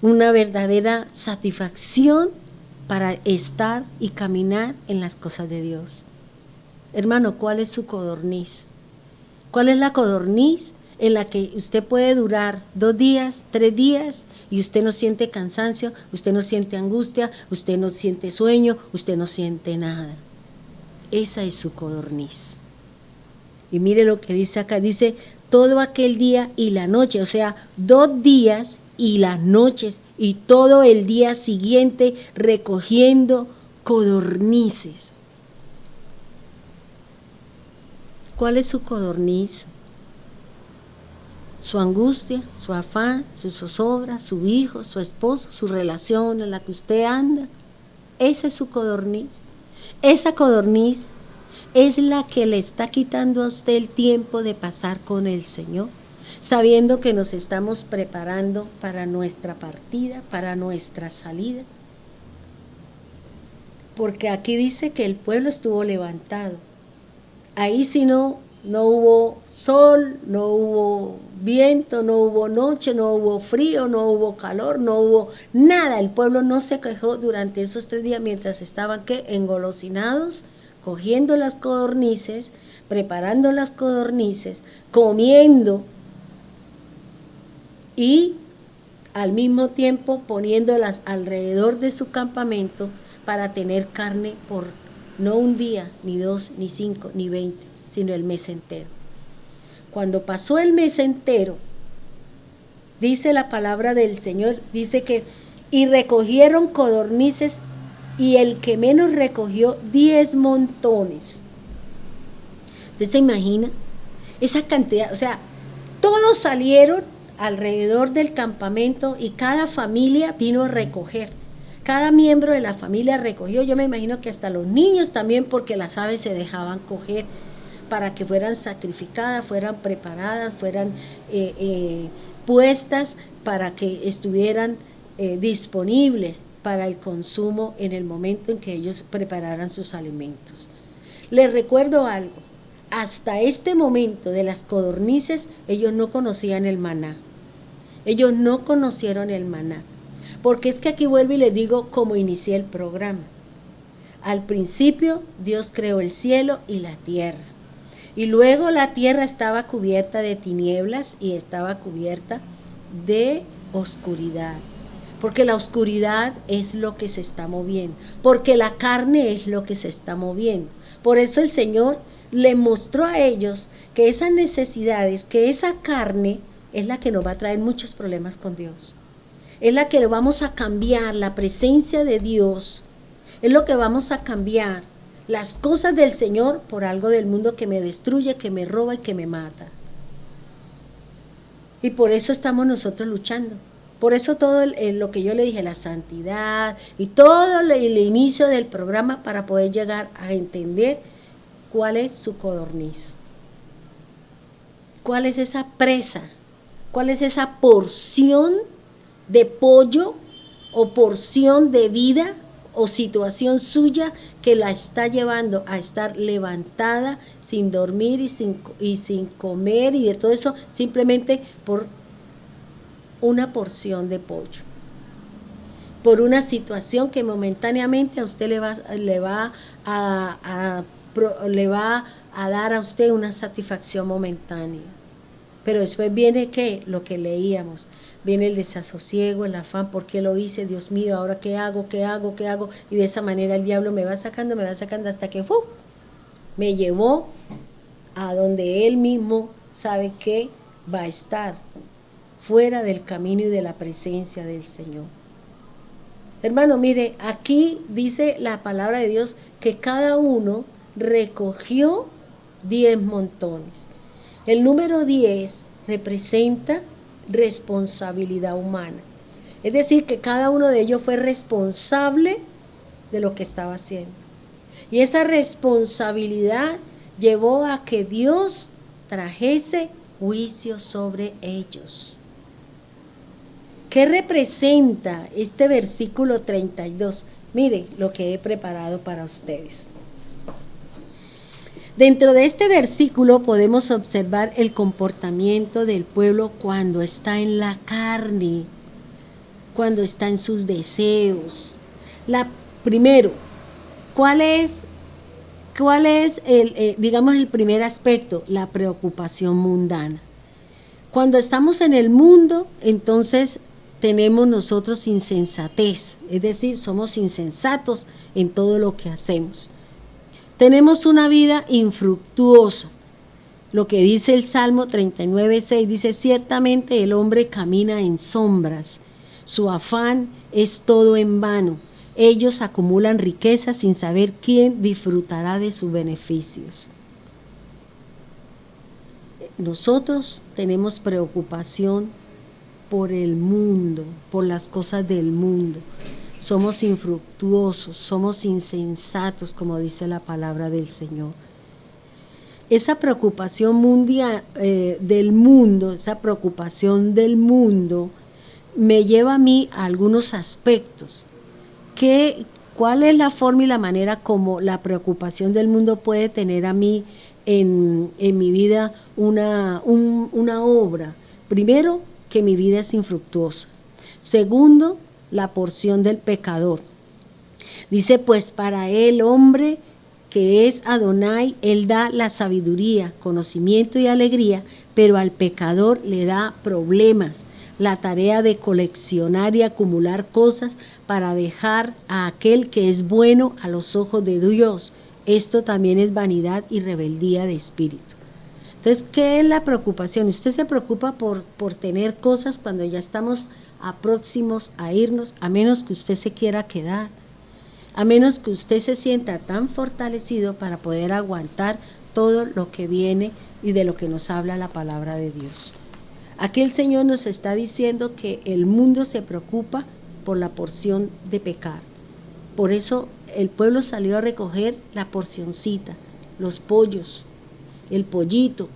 S2: una verdadera satisfacción para estar y caminar en las cosas de Dios. Hermano, ¿cuál es su codorniz? ¿Cuál es la codorniz en la que usted puede durar 2 días, 3 días y usted no siente cansancio, usted no siente angustia, usted no siente sueño, usted no siente nada? Esa es su codorniz. Y mire lo que dice acá, dice todo aquel día y la noche, o sea, 2 días y las noches y todo el día siguiente recogiendo codornices. ¿Cuál es su codorniz? Su angustia, su afán, su zozobra, su hijo, su esposo, su relación en la que usted anda. Esa es su codorniz. Esa codorniz es la que le está quitando a usted el tiempo de pasar con el Señor, sabiendo que nos estamos preparando para nuestra partida, para nuestra salida. Porque aquí dice que el pueblo estuvo levantado. Ahí si no hubo sol, no hubo viento, no hubo noche, no hubo frío, no hubo calor, no hubo nada. El pueblo no se quejó durante esos 3 días mientras estaban engolosinados, cogiendo las codornices, preparando las codornices, comiendo y al mismo tiempo poniéndolas alrededor de su campamento para tener carne por no 1 día, ni 2, ni 5, ni 20, sino el mes entero. Cuando pasó el mes entero, dice la palabra del Señor, dice que y recogieron codornices, y el que menos recogió 10 montones. ¿Usted se imagina esa cantidad? O sea, todos salieron alrededor del campamento y cada familia vino a recoger. Cada miembro de la familia recogió. Yo me imagino que hasta los niños también, porque las aves se dejaban coger para que fueran sacrificadas, fueran preparadas, fueran puestas para que estuvieran disponibles para el consumo en el momento en que ellos prepararan sus alimentos. Les recuerdo algo, hasta este momento de las codornices, ellos no conocían el maná. Ellos no conocieron el maná. Porque es que aquí vuelvo y les digo cómo inicié el programa. Al principio Dios creó el cielo y la tierra. Y luego la tierra estaba cubierta de tinieblas y estaba cubierta de oscuridad. Porque la oscuridad es lo que se está moviendo. Porque la carne es lo que se está moviendo. Por eso el Señor le mostró a ellos que esas necesidades, que esa carne es la que nos va a traer muchos problemas con Dios. Es la que le vamos a cambiar, la presencia de Dios. Es lo que vamos a cambiar. Las cosas del Señor por algo del mundo que me destruye, que me roba y que me mata. Y por eso estamos nosotros luchando. Por eso todo lo que yo le dije, la santidad y todo el inicio del programa para poder llegar a entender cuál es su codorniz. ¿Cuál es esa presa? ¿Cuál es esa porción de pollo o porción de vida o situación suya que la está llevando a estar levantada sin dormir y sin comer y de todo eso simplemente por una porción de pollo, por una situación que momentáneamente a usted le va a dar a usted una satisfacción momentánea? Pero después viene ¿qué? Lo que leíamos, viene el desasosiego, el afán, ¿por qué lo hice? Dios mío, ¿ahora qué hago? ¿Qué hago? ¿Qué hago? Y de esa manera el diablo me va sacando hasta que me llevó a donde él mismo sabe que va a estar, fuera del camino y de la presencia del Señor. Hermano, mire, aquí dice la palabra de Dios que cada uno recogió 10 montones. El número 10 representa responsabilidad humana. Es decir, que cada uno de ellos fue responsable de lo que estaba haciendo. Y esa responsabilidad llevó a que Dios trajese juicio sobre ellos. ¿Qué representa este versículo 32? Mire lo que he preparado para ustedes. Dentro de este versículo podemos observar el comportamiento del pueblo cuando está en la carne, cuando está en sus deseos. Primero, ¿cuál es el primer aspecto? La preocupación mundana. Cuando estamos en el mundo, entonces tenemos nosotros insensatez, es decir, somos insensatos en todo lo que hacemos. Tenemos una vida infructuosa. Lo que dice el Salmo 39:6 dice: ciertamente el hombre camina en sombras, su afán es todo en vano. Ellos acumulan riquezas sin saber quién disfrutará de sus beneficios. Nosotros tenemos preocupación por el mundo, por las cosas del mundo. Somos infructuosos, somos insensatos, como dice la palabra del Señor. Esa preocupación del mundo, esa preocupación del mundo, me lleva a mí a algunos aspectos. ¿Cuál es la forma y la manera como la preocupación del mundo puede tener a mí en mi vida una obra? Primero, que mi vida es infructuosa. Segundo, la porción del pecador. Dice: pues para el hombre que es Adonai, él da la sabiduría, conocimiento y alegría, pero al pecador le da problemas, la tarea de coleccionar y acumular cosas para dejar a aquel que es bueno a los ojos de Dios. Esto también es vanidad y rebeldía de espíritu. Entonces, ¿qué es la preocupación? Usted se preocupa por tener cosas cuando ya estamos próximos a irnos, a menos que usted se quiera quedar, a menos que usted se sienta tan fortalecido para poder aguantar todo lo que viene y de lo que nos habla la palabra de Dios. Aquí el Señor nos está diciendo que el mundo se preocupa por la porción de pecar. Por eso el pueblo salió a recoger la porcioncita, los pollos, el pollito,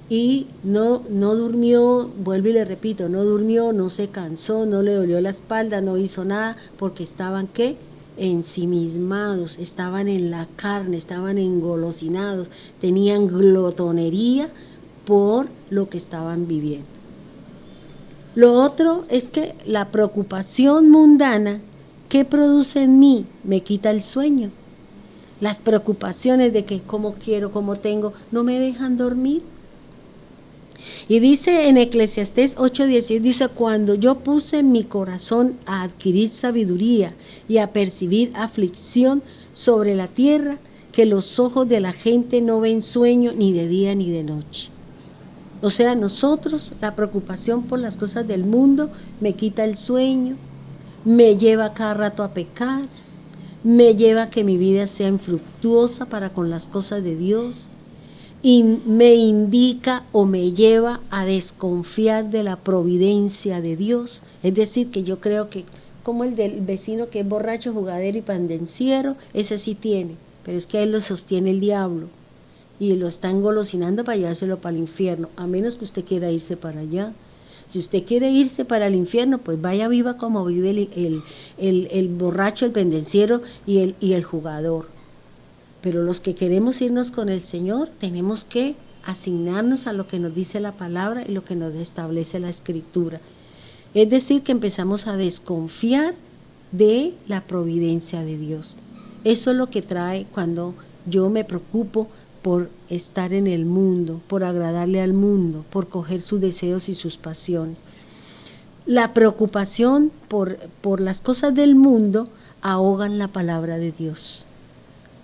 S2: y no durmió, vuelvo y le repito, no durmió, no se cansó, no le dolió la espalda, no hizo nada, porque estaban ¿qué? ensimismados, estaban en la carne, estaban engolosinados, tenían glotonería por lo que estaban viviendo. Lo otro es que la preocupación mundana, ¿qué produce en mí? Me quita el sueño. Las preocupaciones de que cómo quiero, cómo tengo, no me dejan dormir. Y dice en Eclesiastés 8:10, dice, cuando yo puse en mi corazón a adquirir sabiduría y a percibir aflicción sobre la tierra, que los ojos de la gente no ven sueño ni de día ni de noche. O sea, nosotros, la preocupación por las cosas del mundo me quita el sueño, me lleva cada rato a pecar, me lleva a que mi vida sea infructuosa para con las cosas de Dios, y me indica o me lleva a desconfiar de la providencia de Dios. Es decir, que yo creo que como el del vecino que es borracho, jugadero y pendenciero, ese sí tiene, pero es que a él lo sostiene el diablo y lo está engolosinando para llevárselo para el infierno, a menos que usted quiera irse para allá. Si usted quiere irse para el infierno, pues vaya viva como vive el borracho, el pendenciero y el jugador. Pero los que queremos irnos con el Señor, tenemos que asignarnos a lo que nos dice la palabra y lo que nos establece la Escritura. Es decir, que empezamos a desconfiar de la providencia de Dios. Eso es lo que trae cuando yo me preocupo por estar en el mundo, por agradarle al mundo, por coger sus deseos y sus pasiones. La preocupación por las cosas del mundo ahogan la palabra de Dios.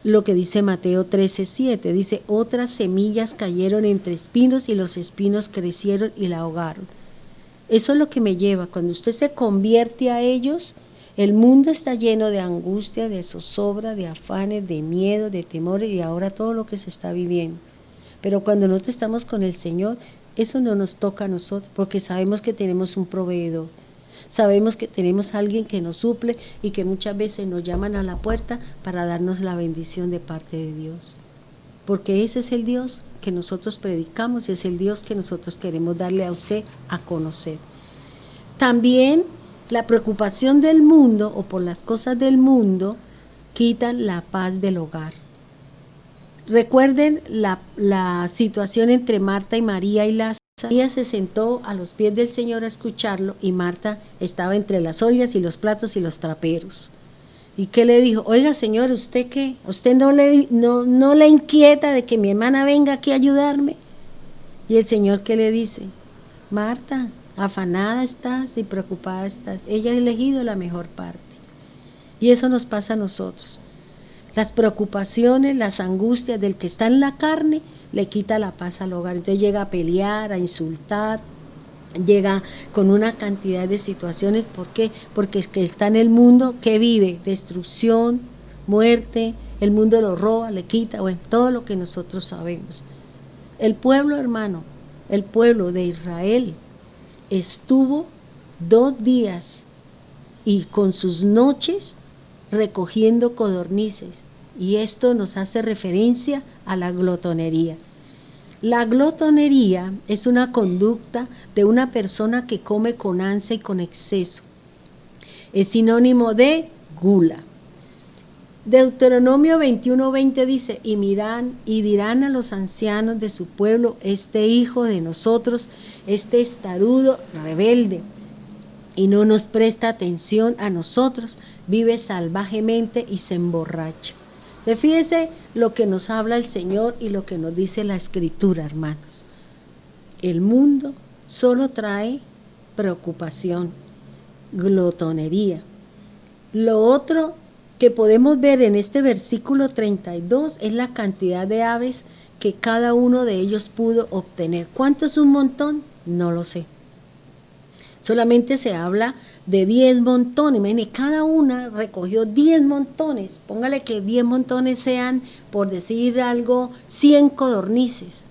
S2: Lo que dice Mateo 13:7, dice, otras semillas cayeron entre espinos y los espinos crecieron y la ahogaron. Eso es lo que me lleva, cuando usted se convierte a ellos, el mundo está lleno de angustia, de zozobra, de afanes, de miedo, de temores y ahora todo lo que se está viviendo. Pero cuando nosotros estamos con el Señor, eso no nos toca a nosotros, porque sabemos que tenemos un proveedor. Sabemos que tenemos a alguien que nos suple y que muchas veces nos llaman a la puerta para darnos la bendición de parte de Dios. Porque ese es el Dios que nosotros predicamos y es el Dios que nosotros queremos darle a usted a conocer. También la preocupación del mundo o por las cosas del mundo quitan la paz del hogar. Recuerden la situación entre Marta y María y Lázaro. María se sentó a los pies del Señor a escucharlo y Marta estaba entre las ollas y los platos y los traperos. ¿Y qué le dijo? Oiga, Señor, ¿usted qué? ¿Usted no le inquieta de que mi hermana venga aquí a ayudarme? Y el Señor, ¿qué le dice? Marta, afanada estás y preocupada estás. Ella ha elegido la mejor parte. Y eso nos pasa a nosotros. Las preocupaciones, las angustias del que está en la carne le quita la paz al hogar. Entonces llega a pelear, a insultar, llega con una cantidad de situaciones. ¿Por qué? Porque es que está en el mundo que vive destrucción, muerte, el mundo lo roba, le quita, bueno, todo lo que nosotros sabemos. El pueblo, hermano, el pueblo de Israel estuvo 2 días y con sus noches recogiendo codornices, y esto nos hace referencia a la glotonería. La glotonería es una conducta de una persona que come con ansia y con exceso. Es sinónimo de gula. Deuteronomio 21:20 dice, y dirán a los ancianos de su pueblo, este hijo de nosotros, este testarudo rebelde, y no nos presta atención a nosotros, vive salvajemente y se emborracha. Entonces fíjese lo que nos habla el Señor y lo que nos dice la Escritura, hermanos. El mundo solo trae preocupación, glotonería. Lo otro que podemos ver en este versículo 32 es la cantidad de aves que cada uno de ellos pudo obtener. ¿Cuánto es un montón? No lo sé. Solamente se habla de 10 montones. Imagínate, cada una recogió 10 montones. Póngale que 10 montones sean, por decir algo, 100 codornices.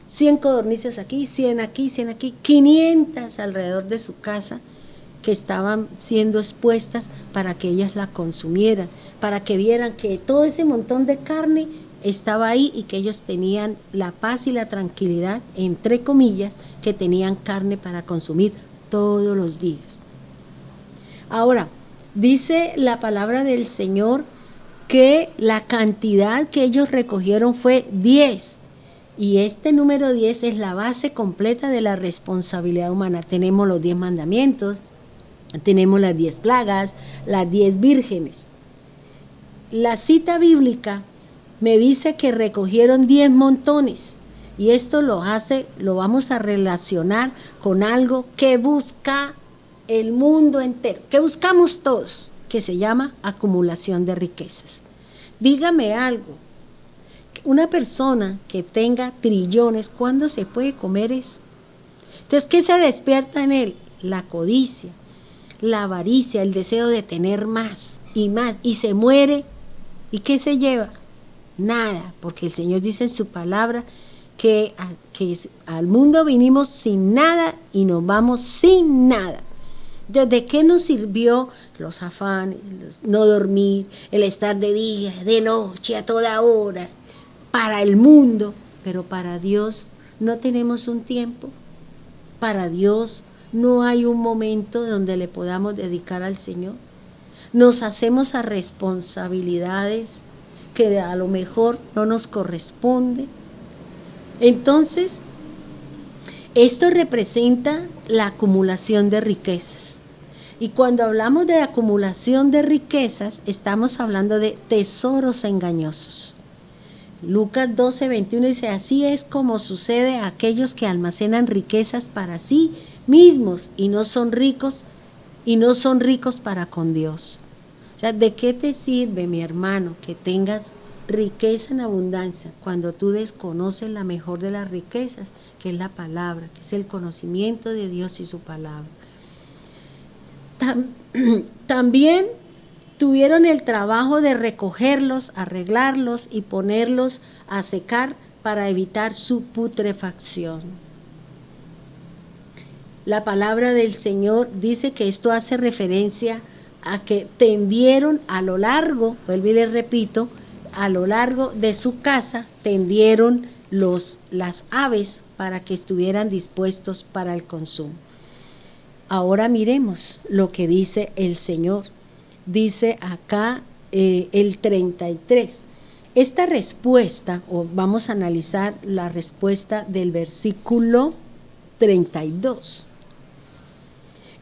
S2: 100 codornices aquí, 100 aquí, 100 aquí, 500 alrededor de su casa que estaban siendo expuestas para que ellas la consumieran, para que vieran que todo ese montón de carne estaba ahí y que ellos tenían la paz y la tranquilidad, entre comillas, que tenían carne para consumir todos los días. Ahora, Dice la palabra del Señor que la cantidad que ellos recogieron fue 10. Y este número 10 es la base completa de la responsabilidad humana. Tenemos los 10 mandamientos, tenemos las 10 plagas, las 10 vírgenes. La cita bíblica me dice que recogieron 10 montones. Y esto lo vamos a relacionar con algo que busca el mundo entero, que buscamos todos, que se llama acumulación de riquezas. Dígame algo, una persona que tenga trillones, ¿cuándo se puede comer eso? Entonces, ¿qué se despierta en él? La codicia, la avaricia, el deseo de tener más, y se muere. ¿Y qué se lleva? Nada, porque el Señor dice en su palabra que al mundo vinimos sin nada y nos vamos sin nada. ¿De qué nos sirvió los afanes, no dormir, el estar de día, de noche, a toda hora, para el mundo? Pero para Dios no tenemos un tiempo. Para Dios no hay un momento donde le podamos dedicar al Señor. Nos hacemos a responsabilidades que a lo mejor no nos corresponde. Entonces, esto representa la acumulación de riquezas. Y cuando hablamos de acumulación de riquezas, estamos hablando de tesoros engañosos. Lucas 12:21 dice, así es como sucede a aquellos que almacenan riquezas para sí mismos y no son ricos para con Dios. O sea, ¿de qué te sirve, mi hermano, que tengas riqueza en abundancia cuando tú desconoces la mejor de las riquezas, que es la palabra, que es el conocimiento de Dios y su palabra? También tuvieron el trabajo de recogerlos, arreglarlos y ponerlos a secar para evitar su putrefacción. La palabra del Señor dice que esto hace referencia a que tendieron a lo largo, vuelvo y les repito, a lo largo de su casa tendieron las aves para que estuvieran dispuestos para el consumo. Ahora miremos lo que dice el Señor. Dice acá el 33. Esta respuesta, o vamos a analizar la respuesta del versículo 32.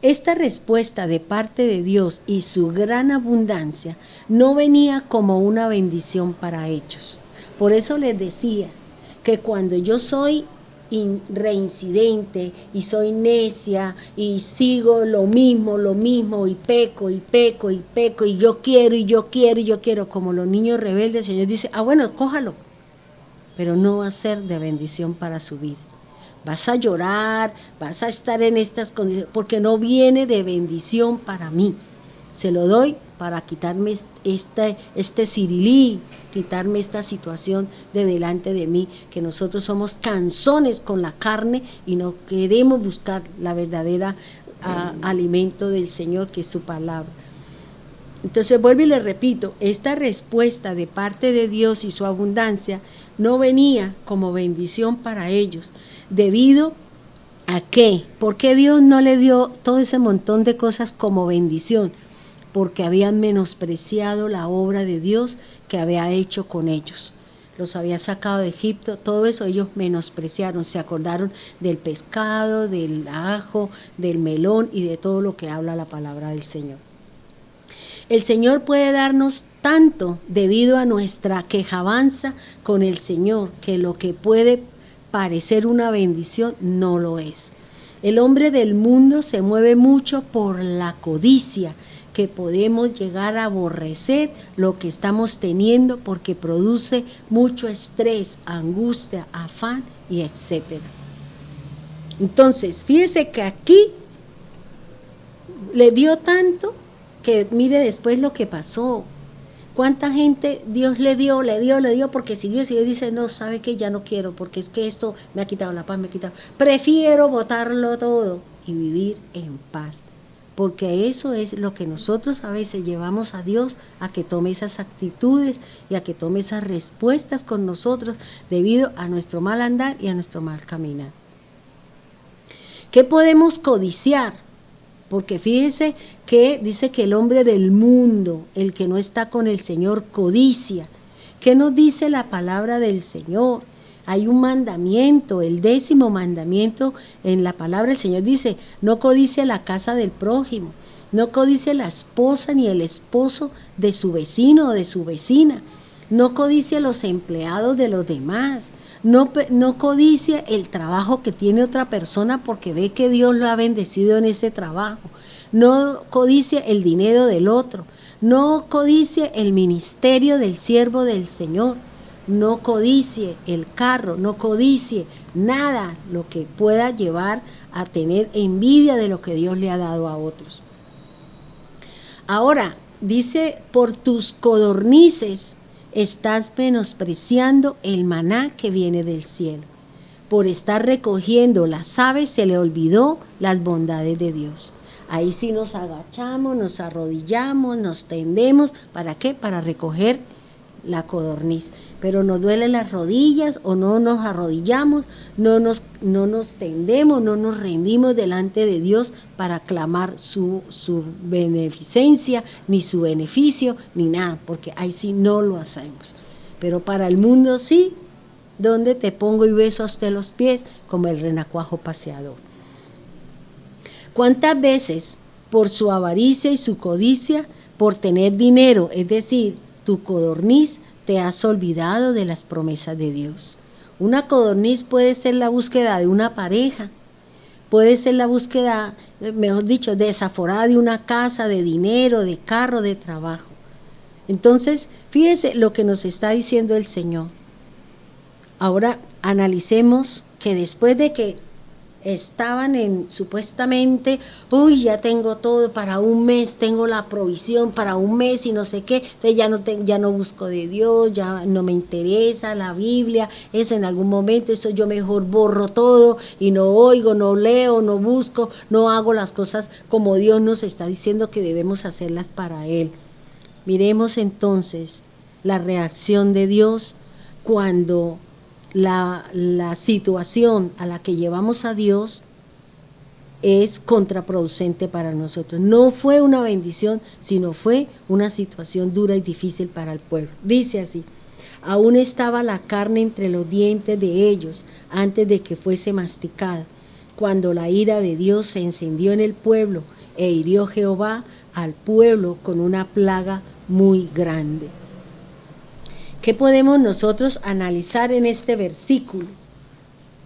S2: Esta respuesta de parte de Dios y su gran abundancia no venía como una bendición para ellos. Por eso les decía que cuando yo soy reincidente y soy necia y sigo lo mismo y peco y yo quiero, como los niños rebeldes, el Señor dice, bueno, cójalo, pero no va a ser de bendición para su vida. Vas a llorar, vas a estar en estas condiciones, porque no viene de bendición para mí. Se lo doy para quitarme este cirilí, quitarme esta situación de delante de mí, que nosotros somos canzones con la carne y no queremos buscar la verdadera alimento del Señor, que es su palabra. Entonces vuelvo y le repito, esta respuesta de parte de Dios y su abundancia no venía como bendición para ellos. ¿Debido a qué? ¿Por qué Dios no le dio todo ese montón de cosas como bendición? Porque habían menospreciado la obra de Dios que había hecho con ellos. Los había sacado de Egipto, todo eso ellos menospreciaron, se acordaron del pescado, del ajo, del melón y de todo lo que habla la palabra del Señor. El Señor puede darnos tanto debido a nuestra quejabanza con el Señor, que lo que puede parecer una bendición no lo es. El hombre del mundo se mueve mucho por la codicia, que podemos llegar a aborrecer lo que estamos teniendo porque produce mucho estrés, angustia, afán y etcétera. Entonces, fíjese que aquí le dio tanto que mire después lo que pasó. ¿Cuánta gente Dios le dio, porque siguió, y Dios dice, no, sabe que ya no quiero, porque es que esto me ha quitado la paz, prefiero botarlo todo y vivir en paz, porque eso es lo que nosotros a veces llevamos a Dios, a que tome esas actitudes y a que tome esas respuestas con nosotros debido a nuestro mal andar y a nuestro mal caminar. ¿Qué podemos codiciar? Porque fíjese que dice que el hombre del mundo, el que no está con el Señor, codicia. ¿Qué nos dice la palabra del Señor? Hay un mandamiento, el 10º mandamiento en la palabra del Señor dice: no codicie la casa del prójimo, no codicie la esposa ni el esposo de su vecino o de su vecina, no codicie los empleados de los demás, no codicie el trabajo que tiene otra persona porque ve que Dios lo ha bendecido en ese trabajo, no codicie el dinero del otro, no codicie el ministerio del siervo del Señor, no codicie el carro, no codicie nada lo que pueda llevar a tener envidia de lo que Dios le ha dado a otros. Ahora, dice: por tus codornices estás menospreciando el maná que viene del cielo. Por estar recogiendo las aves se le olvidó las bondades de Dios. Ahí sí nos agachamos, nos arrodillamos, nos tendemos. ¿Para qué? Para recoger la codorniz. Pero nos duelen las rodillas o no nos arrodillamos, no nos tendemos, no nos rendimos delante de Dios para clamar su beneficencia, ni su beneficio, ni nada, porque ahí sí no lo hacemos. Pero para el mundo sí, donde te pongo y beso a usted los pies, como el renacuajo paseador. ¿Cuántas veces por su avaricia y su codicia, por tener dinero, es decir, tu codorniz, te has olvidado de las promesas de Dios? Una codorniz puede ser la búsqueda de una pareja, puede ser la búsqueda, mejor dicho, desaforada de una casa, de dinero, de carro, de trabajo. Entonces, fíjese lo que nos está diciendo el Señor. Ahora analicemos que después de que estaban supuestamente, ya tengo todo para un mes, tengo la provisión para un mes y no sé qué, entonces ya no busco de Dios, ya no me interesa la Biblia, eso en algún momento, eso yo mejor borro todo y no oigo, no leo, no busco, no hago las cosas como Dios nos está diciendo que debemos hacerlas para Él. Miremos entonces la reacción de Dios cuando la situación a la que llevamos a Dios es contraproducente para nosotros. No fue una bendición, sino fue una situación dura y difícil para el pueblo. Dice así: aún estaba la carne entre los dientes de ellos antes de que fuese masticada, cuando la ira de Dios se encendió en el pueblo e hirió Jehová al pueblo con una plaga muy grande. ¿Qué podemos nosotros analizar en este versículo?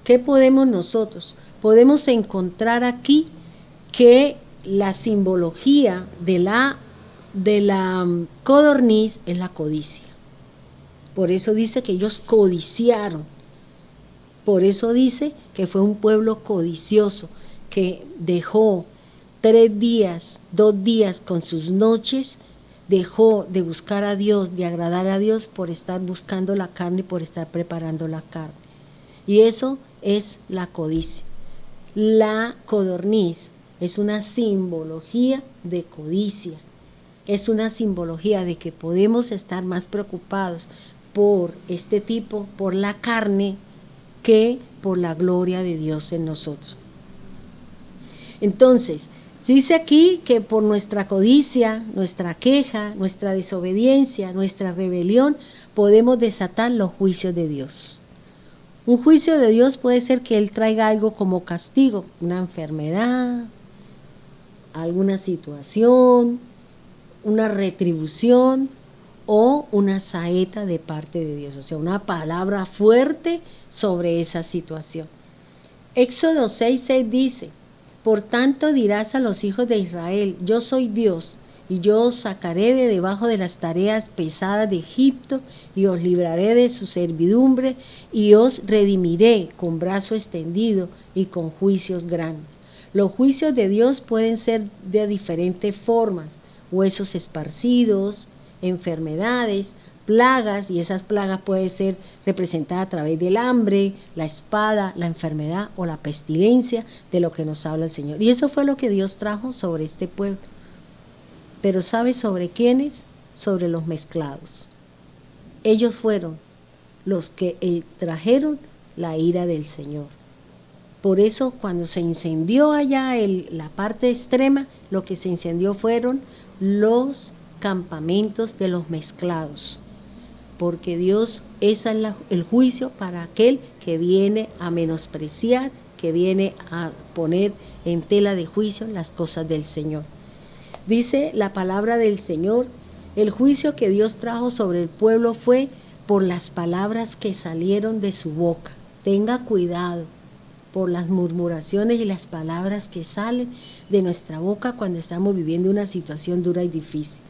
S2: ¿Qué podemos nosotros? Podemos encontrar aquí que la simbología de la codorniz es la codicia. Por eso dice que ellos codiciaron. Por eso dice que fue un pueblo codicioso, que dejó 2 días con sus noches, dejó de buscar a Dios, de agradar a Dios por estar buscando la carne, por estar preparando la carne. Y eso es la codicia. La codorniz es una simbología de codicia. Es una simbología de que podemos estar más preocupados por este tipo, por la carne, que por la gloria de Dios en nosotros. Entonces, dice aquí que por nuestra codicia, nuestra queja, nuestra desobediencia, nuestra rebelión, podemos desatar los juicios de Dios. Un juicio de Dios puede ser que Él traiga algo como castigo, una enfermedad, alguna situación, una retribución o una saeta de parte de Dios, o sea, una palabra fuerte sobre esa situación. Éxodo 6:6 dice: por tanto dirás a los hijos de Israel: yo soy Dios, y yo os sacaré de debajo de las tareas pesadas de Egipto, y os libraré de su servidumbre, y os redimiré con brazo extendido y con juicios grandes. Los juicios de Dios pueden ser de diferentes formas: huesos esparcidos, enfermedades, plagas, y esas plagas pueden ser representadas a través del hambre, la espada, la enfermedad o la pestilencia, de lo que nos habla el Señor. Y eso fue lo que Dios trajo sobre este pueblo. Pero ¿sabe sobre quiénes? Sobre los mezclados. Ellos fueron los que trajeron la ira del Señor. Por eso cuando se incendió allá la parte extrema, lo que se incendió fueron los campamentos de los mezclados. Porque Dios, ese es el juicio para aquel que viene a menospreciar, que viene a poner en tela de juicio las cosas del Señor. Dice la palabra del Señor, el juicio que Dios trajo sobre el pueblo fue por las palabras que salieron de su boca. Tenga cuidado por las murmuraciones y las palabras que salen de nuestra boca cuando estamos viviendo una situación dura y difícil.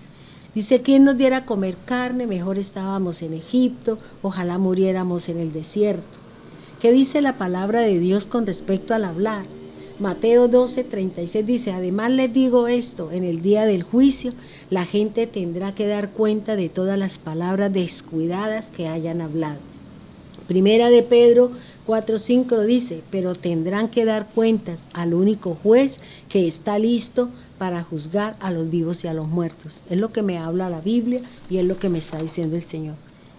S2: Dice, ¿quién nos diera a comer carne? Mejor estábamos en Egipto, ojalá muriéramos en el desierto. ¿Qué dice la palabra de Dios con respecto al hablar? Mateo 12:36 dice, además les digo esto, en el día del juicio, la gente tendrá que dar cuenta de todas las palabras descuidadas que hayan hablado. Primera de Pedro 4:5 dice, pero tendrán que dar cuentas al único juez que está listo para juzgar a los vivos y a los muertos. Es lo que me habla la Biblia y es lo que me está diciendo el Señor.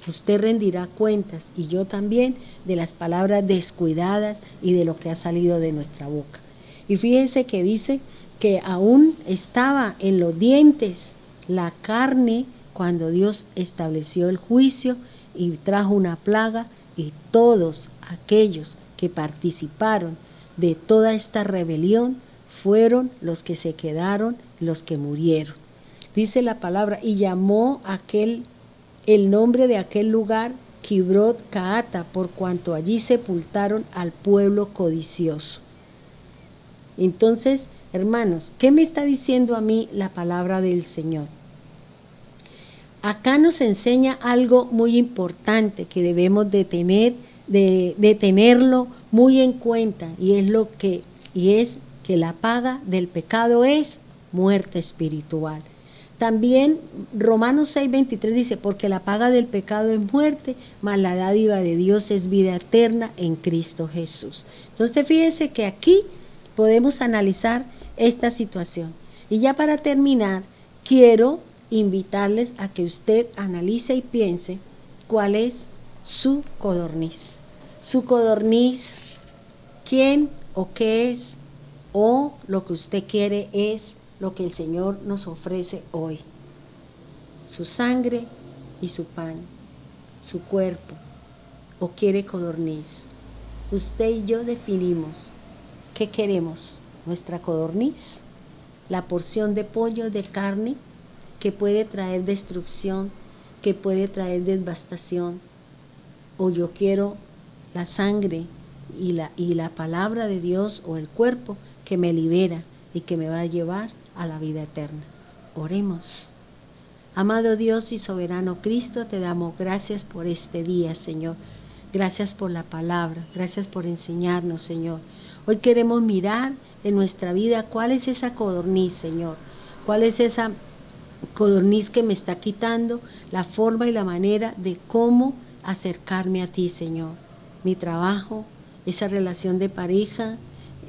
S2: Usted rendirá cuentas, y yo también, de las palabras descuidadas y de lo que ha salido de nuestra boca. Y fíjense que dice que aún estaba en los dientes la carne cuando Dios estableció el juicio y trajo una plaga, y todos aquellos que participaron de toda esta rebelión fueron los que se quedaron, los que murieron. Dice la palabra, y llamó el nombre de aquel lugar Kibrot Caata, por cuanto allí sepultaron al pueblo codicioso. Entonces, hermanos, ¿qué me está diciendo a mí la palabra del Señor? Acá nos enseña algo muy importante que debemos de tenerlo muy en cuenta, y es que la paga del pecado es muerte espiritual. También Romanos 6:23 dice, porque la paga del pecado es muerte, mas la dádiva de Dios es vida eterna en Cristo Jesús. Entonces fíjense que aquí podemos analizar esta situación. Y ya para terminar, quiero invitarles a que usted analice y piense cuál es su codorniz. Su codorniz, quién o qué es, o lo que usted quiere es lo que el Señor nos ofrece hoy. Su sangre y su pan, su cuerpo, o quiere codorniz. Usted y yo definimos qué queremos, nuestra codorniz, la porción de pollo, de carne, que puede traer destrucción, que puede traer devastación, o yo quiero la sangre y la palabra de Dios, o el cuerpo que me libera y que me va a llevar a la vida eterna. Oremos. Amado Dios y soberano Cristo, te damos gracias por este día, Señor. Gracias por la palabra, gracias por enseñarnos, Señor. Hoy queremos mirar en nuestra vida cuál es esa codorniz, Señor. Cuál es esa codorniz que me está quitando la forma y la manera de cómo acercarme a ti, Señor. Mi trabajo, esa relación de pareja,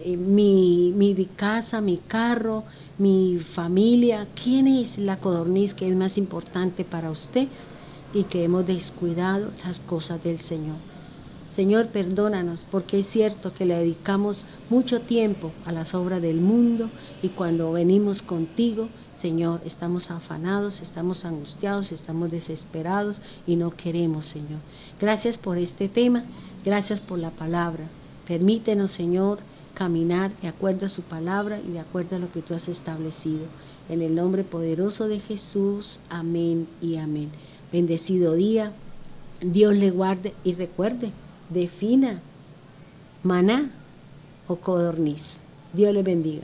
S2: mi casa, mi carro, mi familia. ¿Quién es la codorniz que es más importante para usted y que hemos descuidado las cosas del Señor? Señor, perdónanos, porque es cierto que le dedicamos mucho tiempo a las obras del mundo, y cuando venimos contigo, Señor, estamos afanados, estamos angustiados, estamos desesperados y no queremos, Señor. Gracias por este tema, gracias por la palabra. Permítenos, Señor, caminar de acuerdo a su palabra y de acuerdo a lo que tú has establecido. En el nombre poderoso de Jesús, amén y amén. Bendecido día, Dios le guarde, y recuerde, defina maná o codorniz. Dios le bendiga.